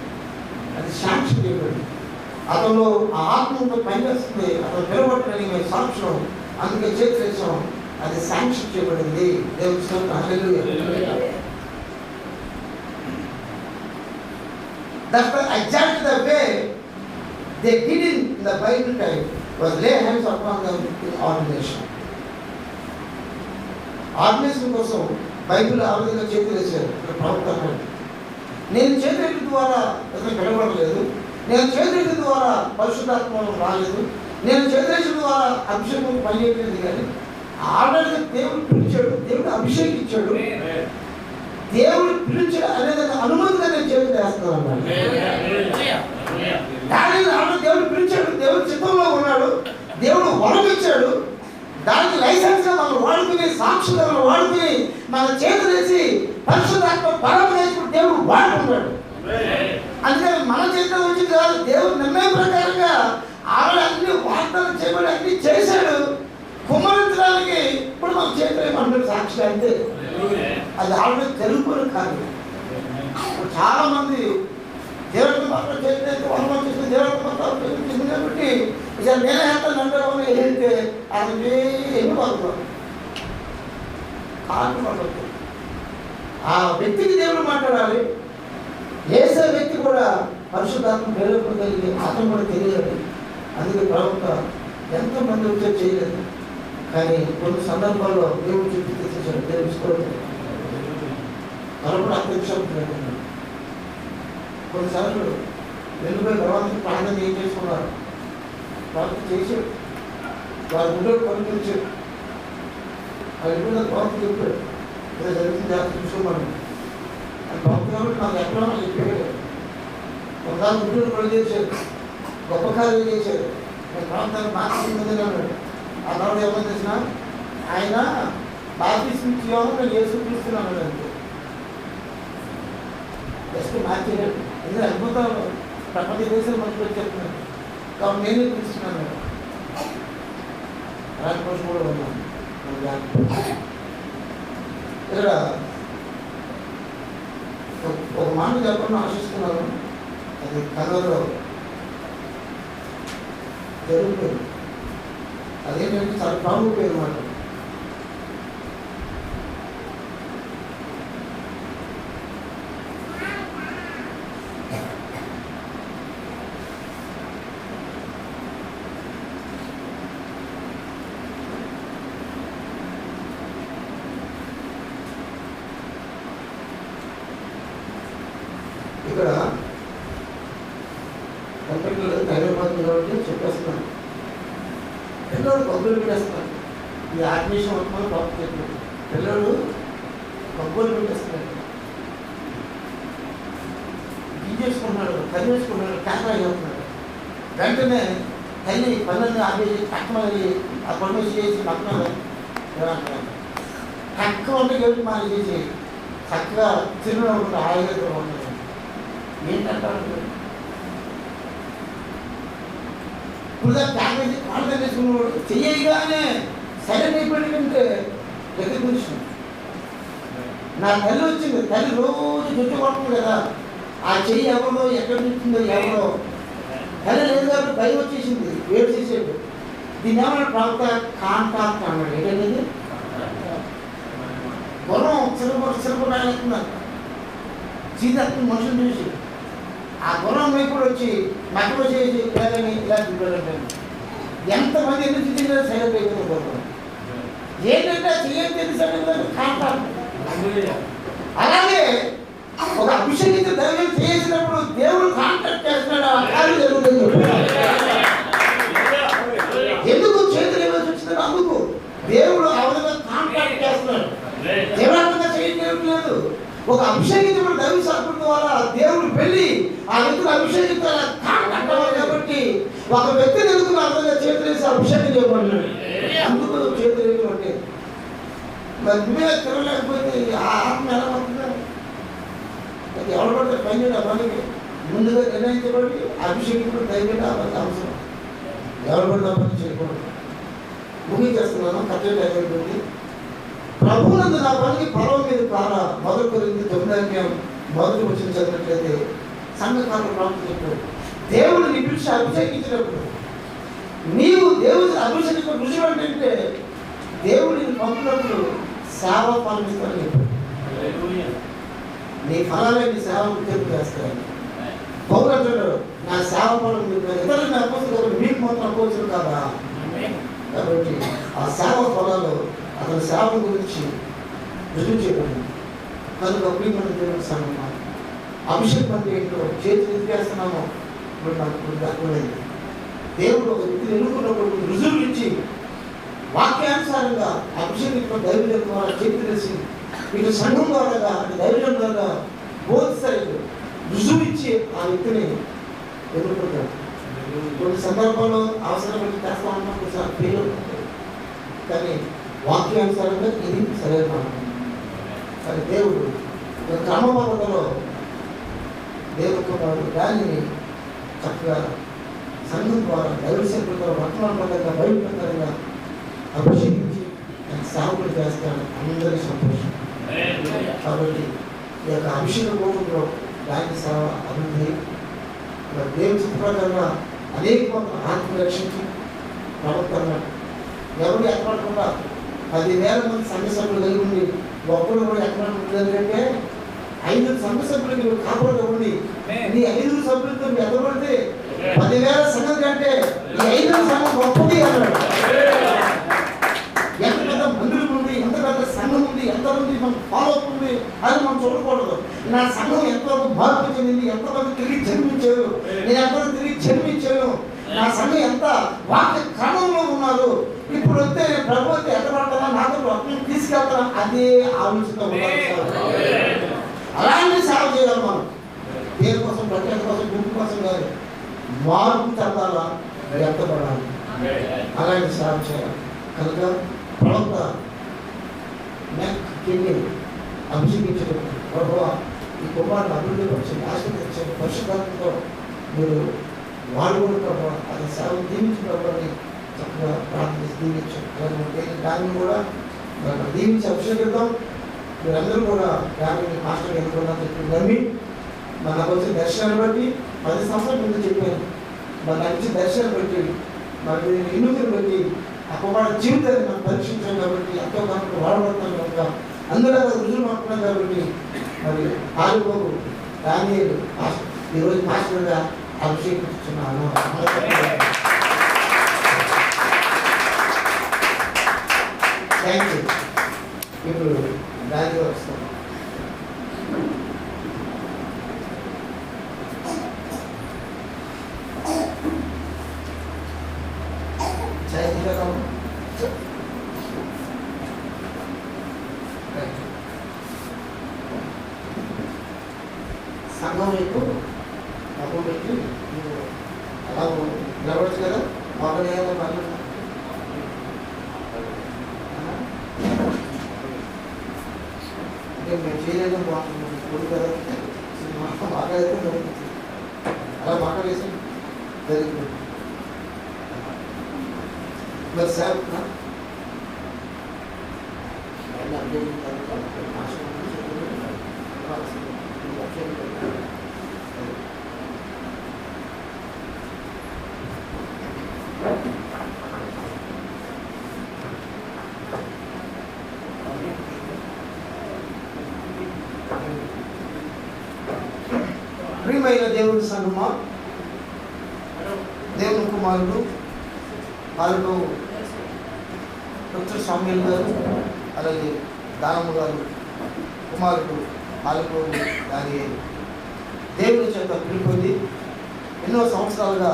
అది శాంక్షన్ చేయబడింది. అతను ఆ ఆత్మతో పనిచేస్తుంది, అతను పిలువబడ్డాడని మేము సాక్ష్యం, అందుకే చేతి వేసాం, అది శాంక్షన్ చేయబడింది. దేవుని స్తోత్రం. హల్లెలూయా. That's exactly the way they did in the Bible time, was lay hands upon them in ordination. Ordination కోసం బైబిల్ ఆ విధంగా చేతులు వేశారు. ప్రవక్త నేను చేతుల ద్వారా పిలవడలేదు, నేను చేతుల ద్వారా పరిశుద్ధాత్మ రాలేదు, నేను చేతుల ద్వారా అభిషేకం పనిచేయలేదు. కానీ ఆల్రెడీ దేవుడు పిలిచాడు, దేవుడు అభిషేకించాడు, దేవుడు పిలిచాడు అనేది అనుమతిగా నేను చేతులు వేస్తున్నాను. దానిని ఆల్రెడీ దేవుడు పిలిచాడు, దేవుడు చిత్తంలో ఉన్నాడు, దేవుడు వరం ఇచ్చాడు. దానికి లైసెన్స్ మనం వాడుకుని, సాక్షులు వాడుకుని, మన చేతులు వేసి పరిశుద్ధాత్మ బలం వేసుకుని దేవుడు వాడుకున్నాడు. అందుకని మన చేతిలో వచ్చింది కాదు, దేవుడు నిర్ణయం ప్రకారంగా ఆవిడ అన్ని వాగ్దానం చేయబడి అన్ని చేశాడు. కుమ్మరించడానికి ఇప్పుడు మన చేతులు ఏమంటారు సాక్షి అంటే అది ఆవిడ తెలుగుని కాదు. చాలా మంది దేవుడికి మాత్రం చేస్తే వనం చేస్తే దేవుడికి మాత్రం చేసింది కాబట్టి ఇక నేనే అంటాను అంటే ఏంటంటే అది ఎన్ని పడుతుంది కాదు పడుతుంది. ఆ వ్యక్తికి దేవుడు మాట్లాడాలి. వేసే వ్యక్తి కూడా పరిశుద్ధాత్మ ప్రేరేపడగలిగి అతను కూడా తెలియాలి. అందుకే ప్రవక్త ఎంతమంది వచ్చే చేయలేదు, కానీ కొన్ని సందర్భాల్లో దేవుడు చెప్పి తెచ్చేసాడు. దేవుడు మరొకడు అంతరిక్షం కొన్నిసార్లు వెళ్ళిపోయి భగవంతుని ప్రార్థన ఏం చేసుకున్నారు, ప్రార్థన చేశాడు, వారి ముందు కొనిపించాడు. అది ఎప్పుడు భగవంతుడు చెప్పాడు, ఇలా జరుగుతుంది జాగ్రత్త చూసుకోమని. అది భక్తులు కాబట్టి నాకు ఎక్కడో చెప్పాడు. ఒకసారి ముందు పని చేశాడు, గొప్ప కార్యం చేశాడు. నేను ప్రాంతాన్ని మార్చింది అన్నాడు. ఆ తర్వాత ఏమో తెలిసిన ఆయన బాప్తిస్మం ఇచ్చేవాళ్ళు నేను యేసుక్రీస్తున్నాను అంతే. జస్ట్ మార్చేయలేదు. ఎందుకంటే అద్భుతం ప్రపంచ దేశాలు మంచి చెప్తున్నాను కాబట్టి నేనే పిలుస్తున్నాను. అలాంటి కోసం కూడా ఉన్నాను. ఇక్కడ ఒక మాట చెప్పకుండా ఆశిస్తున్నాను. అది కథలో జరుగుతుంది. అదేంటంటే చాలా ప్రాముఖ్యమైన మాట. ఇక్కడ కంపెనీలో హైదరాబాద్ చెప్పేస్తున్నాను, పిల్లలు కొబ్బరి పెట్టేస్తున్నారు. ఈ ఆత్మీయం మొత్తం పాపం చెప్పారు. పిల్లలు కొబ్బరి పెట్టేస్తున్నారు, గింజేసుకుంటున్నాడు, కరివేసుకుంటున్నాడు, క్యాన్సర్ అయిపోతున్నాడు. వెంటనే తల్లి పనులన్నీ ఆపేసి పక్కన ఆ పనులు చేసి పక్కన తక్కువ అంటే ఏమిటి మాని చేసి చక్కగా చిరునవ్వుకుంటూ హాయిగా ఉంటాడు. ఏంటంటారు ఇప్పుడు ప్యాకేజీ కాంటాక్ట్ చేసుకున్నాడు చెయ్యగానే సైలెంట్ అయిపోయిందంటే దగ్గర గురించి నా తల్లి వచ్చింది. తల్లి రోజు జుట్టు కొడుతుంది కదా, ఆ చెయ్యి ఎవరో ఎక్కడ నుంచిందో ఎవరో తల్లి లేదు కాబట్టి భయం వచ్చేసింది, వేడి చేసేది. దీన్ని ఏమన్నా ప్రవక్త కాంటాక్ట్ అన్నాడు. ఏంటనేది గుర్రం సిరపడాలనుకున్నారు. సీతకు మనుషులు చూసి ఆ గుర్రం వైపుడు వచ్చి మక్కలు చేసి పేదని ఇలా చూడాలంటే ఎంతమంది ఎందుకు చూసిందో సైలెంట్ అయిపోయింది గుర్రం. ఏంటంటే చెయ్యని తెలిసాడు కాంటాక్ట్. అలాగే ఒక అభిషేకించిన దైవం చేసినప్పుడు దేవుడు కాంటాక్ట్ చేస్తున్నాడు. ఆ కార్యం జరుగుతుంది. ఎందుకు చేతులు ఇవ్వాల్సి వచ్చిందో అందుకు దేవుడు ఆ విధంగా కాంటాక్ట్ చేస్తున్నాడు. దేవాత్మగా చేయడం లేదు. ఒక అభిషేకించిన దైవ సర్పం ద్వారా దేవుడు వెళ్ళి ఆ వ్యక్తిని అభిషేకించాలి కాబట్టి ఒక వ్యక్తిని ఎందుకు అర్థంగా చేతులు వేసి అభిషేకం చేయబడినాడు. అందుకు చేతులు వేయమంటే మరి నువ్వే తిరగలేకపోతే ఆ ఆత్మ ఎలా పడుతుందా? ఎవరు పడితే పని పనికి ముందుగా నిర్ణయించబడి అభిషేకించడం దైవం అవసరం. ఎవరు పడితే పని చేయకూడదు. ముగించేస్తున్నాను. కట్టెలు అయిపోయింది. ప్రభువునందు నా పనికి పర్వం మీద ద్వారా మొదటి కొరింథీ 9 మొదటి వచనం చదివినట్లయితే సంఘకారులు ప్రార్థన చెప్పాడు, దేవుడు నీ పిలిచి అభిషేకించినప్పుడు నీవు దేవుడు అభిషేకించిన రుజువు ఏంటంటే దేవుడిని పంపినప్పుడు సేవ ఫలమిస్తానని చెప్పాడు. నీ ఫలాలే నీ సేవ గుర్తింపు చేస్తాయని పౌలు అంటాడు, నా సేవ ఫలం ఇతరులు అపోస్తులు మీకు మాత్రం అపోస్తులు కాదా. కాబట్టి ఆ సేవ ఫలాలు అతని సేవ గురించి రుజువు చేయబడింది. కనుక ప్రియమైన దేవుని సంగమా, అభిషేకం అంటే ఏంటో చేతులు ఎదిగేస్తున్నామో ఇప్పుడు నాకు అర్థమైంది. దేవుడు ఒక వ్యక్తిని ఎన్నుకున్నప్పుడు రుజువులు ఇచ్చి వాక్యానుసారంగా అభిషేకం దైవజనం ద్వారా చేతి తెలిసి ఇటు సంఘం ద్వారా అటు దైవజనం ద్వారా బోధిస్తాడు. రుజువు ఇచ్చి ఆ వ్యక్తిని ఎన్నుకుంటాడు. కొన్ని సందర్భాల్లో అవసరం పెట్టి చేస్తా ఉంటాం, ఒకసారి ఫెయిల్ అవుతుంది. కానీ వాక్యానుసారంగా ఇది సరైన మాట. కానీ దేవుడు క్రమపద్ధతిలో దేవుడు దానిని చక్కగా సంఘం ద్వారా దైవశక్తుల ద్వారా వర్తమానంగా బయటపడంగా అభిషేకించి సేవకులు చేస్తాడు. అందరికీ సంతోషం. కాబట్టి ఈ యొక్క అభిషేక కోపంలో దాని సేవ అభివృద్ధి దేవుని చిత్రకంగా అనేక మంది ఆత్మ రక్షించి ప్రవర్తన ఎవరు ఎక్కడకుండా 10,000 మంది సంఘ సభ్యులు కలిగి ఉండి ఒక్కడు కూడా ఎక్కడ ఉంటుందంటే 5 సంఘ సభ్యులకి కాపాడు ఉండి నీ 5 సభ్యులతో ఎక్కబడితే 10,000 సంఘం కంటే ఈ 5 సంఘం గొప్పది అన్నాడు. ఎంత పెద్ద మందిరం ఉంది, ఎంత పెద్ద సంఘం ఉంది, ఎంతమంది మనం ఫాలో అప్ ఉంది అని మనం చూడకూడదు. నా సంఘం ఎంతవరకు మార్పు చెందింది, ఎంతమంది తిరిగి జన్మించారు, నేను ఎంతమంది తిరిగి జన్మించాను, నా సంఘం ఎంత వాక్య క్రమంలో ఉన్నారు, ఇప్పుడు వస్తే నేను ప్రభుత్వం ఎక్కడపడతానా, నాతో ప్రభుత్వం తీసుకెళ్తానా, అదే ఆలోచన. అలాంటి సేవ చేయాలి మనం. దేని కోసం, ప్రత్యేక కోసం, గుంపు కోసం కాదు, మార్పు చెందాలా, ఎత్తపడాలి, అలాంటి సేవ చేయాలి. కనుక ప్రవక్త అభిషేకించడం, ప్రభువా ఈ కుమారుని అభివృద్ధి పరిచయం, ఆశీర్వదించండి, పరిశుద్ధాత్మతో మీరు వాడుకోండి ప్రభువా, అది సేవ దీవించిన ప్రభుని చక్కగా ప్రార్థించి దీవించండి. దాన్ని కూడా దీవించి అభిషేకిద్దాం. మీరందరూ కూడా ఫ్యామిలీ మాస్టర్ ఎన్నుకున్నారని చెప్పి నమ్మి నాకు వచ్చిన దర్శనాన్ని బట్టి 10 సంవత్సరాల ముందు చెప్పాను, నాకు ఇచ్చిన దర్శనాన్ని బట్టి మరి ఎన్నుకలు బట్టి ఆ కుమారుడు జీవితాన్ని మనం పరీక్షించాం కాబట్టి ఎంతో మనకు వాడబడతాం కనుక అందరూ రుజువు మాట్లాడుతున్నాం కాబట్టి మరి ఆలుబాబు దానియేలు ఈరోజు మాస్టర్గా అభిషేకిస్తున్నాను. Thank you. ఇప్పుడు దానికి వస్తాం. సంఘం వైపు డబ్బు పెట్టి అలా నిలబడచ్చు కదా, ఒకటి అంటే మేము చేయలేదు బాగుంటుంది కదా, బాగా అయితే జరుగుతుంది, అలా బాగా వేసి జరిగింది. మరి సార్ ప్రియమైన దేవుని సంఘమా, దేవుని కుమారుడు పాల్గొ డాక్టర్ సామ్యుల్ గారు, అలాగే దానమ్మ గారు కుమారుడు పాల్గొ దానియేలు దేవుని చేత పిలుపొంది ఎన్నో సంవత్సరాలుగా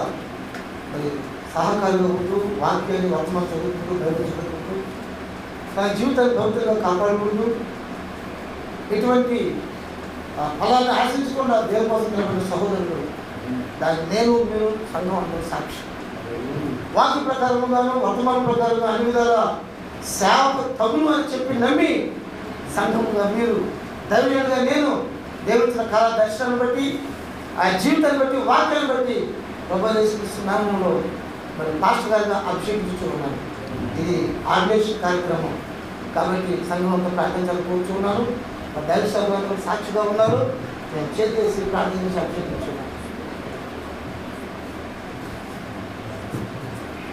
మరి సహకారిగా ఉంటూ వాక్యాన్ని వర్తమానం చదువుకుంటూ బయట చదువుకుంటూ తన జీవితాన్ని భక్తులుగా కాపాడుకుంటూ ఎటువంటి ఫలాన్ని ఆశించకుండా దేవుని కోసం నిలబడిన సహోదరులు, దాన్ని నేను మీరు సంఘం అంటే సాక్షి. వాక్య ప్రకారంగాను వర్తమాన ప్రకారంగా అన్ని విధాల సేవకు తగులు అని చెప్పి నమ్మి సంఘంగా మీరు దైవజనులుగా నేను దేవుని కళా దర్శనాన్ని బట్టి ఆ జీవితాన్ని బట్టి వాక్యాన్ని బట్టి ప్రభువైన యేసుక్రీస్తు నామములో మరి పాస్టర్ గారిగా అభిషేకించుతూ ఉన్నాను. ఇది ఆర్గనైజేషన్ కార్యక్రమం కాబట్టి సంఘంతో ప్రార్థించాలని కోరుచున్నాను. మరి దైవ సభ్యులు సాక్షిగా ఉన్నారు, నేను చేసి ప్రార్థించి అభిషేకించున్నాను.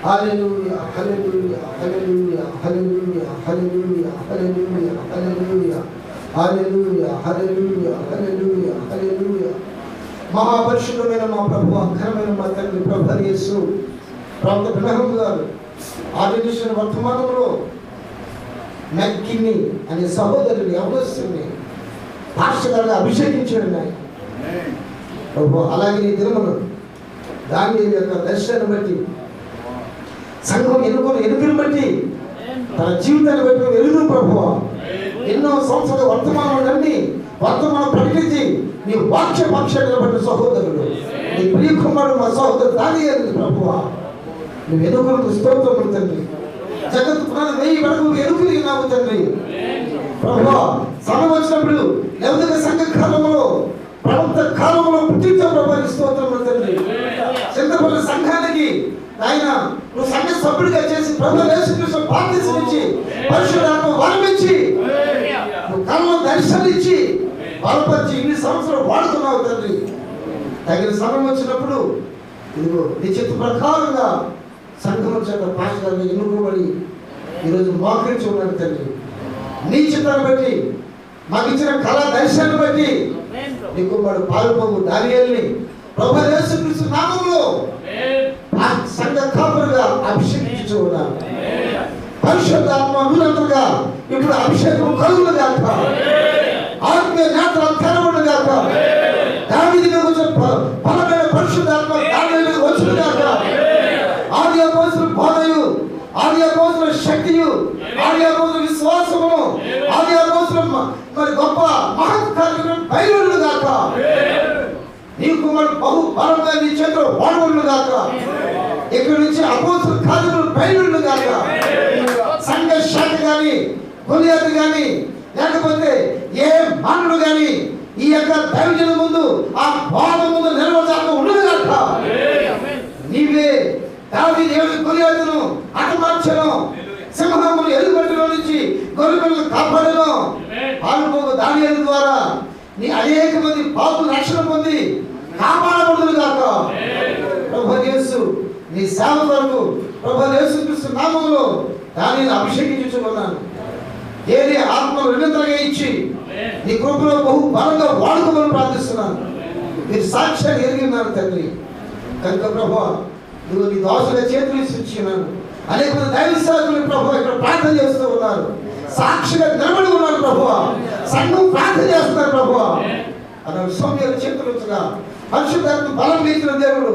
హల్లెలూయా హల్లెలూయా హల్లెలూయా హల్లెలూయా హల్లెలూయా హల్లెలూయా హల్లెలూయా హల్లెలూయా హల్లెలూయా హల్లెలూయా హల్లెలూయా. మహాపరిశుద్ధమైన మా ప్రభువు, ఘనమైన మా తండ్రి ప్రభువు యేసు ప్రవక్త బ్రహ్మ గారు ఆర్గనైజేషన్ వర్తమానంలో మెక్కిని అనే సహోదరుని యవనస్తుని పాస్టర్ గారుగా అభిషేకించాడు నాయన ప్రభు. అలాగే నీ దినమును దానియేలు యొక్క దర్శనాన్ని బట్టి సంఘం ఎన్నుకుని బట్టి తన జీవితాన్ని బట్టి ఎదుగు ప్రభువా, ఎన్నో సంవత్సరాల వర్తమానం నమ్మి వర్తమానం ప్రకటించి నీ వాక్య పక్షాన్ని నిలబడిన సహోదరుడు నీ ప్రియ కుమారుడు మా సహోదరుడు దానియేలు ప్రభువా, నువ్వు ఎన్నుకున్న స్తోత్రములు తండ్రి. జగత్తు పునాది 1000 అడుగులు ఎన్నుకున్నావు తండ్రి ప్రభువా. సమయం వచ్చినప్పుడు లౌకిక సంఘ కాలంలో ప్రవక్త కాలంలో పుట్టించే ప్రభు స్తోత్రములు తండ్రి. చింతపల్లి సంఘానికి ఆయన నువ్వు సంఘ సభ్యుడిగా చేసి ప్రభువు యేసుక్రీస్తు బాప్తిసం ఇచ్చి పరిశుద్ధాత్మ వరమిచ్చి నువ్వు కళ్ళను దర్శనిచ్చి బలపరిచి ఇన్ని సంవత్సరాలు వాడుతున్నావు తండ్రి. తగిన సమయం వచ్చినప్పుడు ఇదిగో నీ చిత్త ప్రకారంగా సంఘం చేత పాస్టర్గా ఎన్నుకోబడి ఈరోజు మోకరించి ఉన్నాడు తండ్రి. నీ చిత్తాన్ని బట్టి మాకు ఇచ్చిన కళా దర్శనాన్ని బట్టి నీ కుమారుడు పాల్గొను దానియేలుని ప్రభువు యేసుక్రీస్తు నామములో సంఘ కాపురుగా అభిషేకించు ఉన్నాను. పరిశుద్ధాత్మ వీరందరుగా ఇప్పుడు అభిషేకం కలుగును గాక, ఆత్మీయ నేత్రాలు తెరవను గాక. గాక. దావీదు మీద వచ్చిన బలమైన పరిశుద్ధాత్మ దావీదు మీద వచ్చును గాక. ఆది అపోస్తలుల బోధయు, ఆది అపోస్తలుల శక్తియు, ఆది అపోస్తలుల విశ్వాసము, ఆది అపోస్తలుల మరి గొప్ప మహత్కార్యములు బయలును గాక. నీ కుమారుడు బహు బలంగా నీ చేతిలో వాడబడును గాక. ఇక్కడి నుంచి అపోస్తలుల కార్యములు బయలును గాక. సంఘ శాఖ గాని, గొలియాతు గాని, లేకపోతే ఏ మానవుడు గాని ఈ యొక్క దైవజనుల ముందు ఆ బాధ ముందు నిలవజాక ఉండదు గాక. నీవే దావీదు గొలియాతును హతమార్చెను, సింహములు ఎలుగుబంటిలో నుంచి గొర్రెలను కాపాడెను. పాలుపోగు దానియేలు ద్వారా నీ అనేక మంది పాపులు రక్షణ పొంది కాపాడబడుదురు గాక. ప్రభువైన యేసు నీ సేవ కొరకు ప్రభువైన యేసుక్రీస్తు నామములో దానిని అభిషేకించుకున్నాను. ఏది ఆత్మను వినూతనగా ఇచ్చి నీ కృపలో బహు బలంగా వాడుకోమని ప్రార్థిస్తున్నాను. మీరు సాక్ష్యాన్ని ఎరిగి ఉన్నారు తండ్రి. కనుక ప్రభువా నువ్వు నీ దోషుల చేతులు ఇచ్చినాను. అనేక మంది దైవ సేవకులు ప్రభువా ఇక్కడ ప్రార్థన చేస్తూ ఉన్నారు, సాక్షిగా నిలబడి ఉన్నారు ప్రభువా. సంఘం ప్రార్థన చేస్తున్నారు ప్రభువా. అన్న సౌమ్యాల చేతులు పరిశుద్ధాత్మ బలం ఇచ్చిన దేవుడు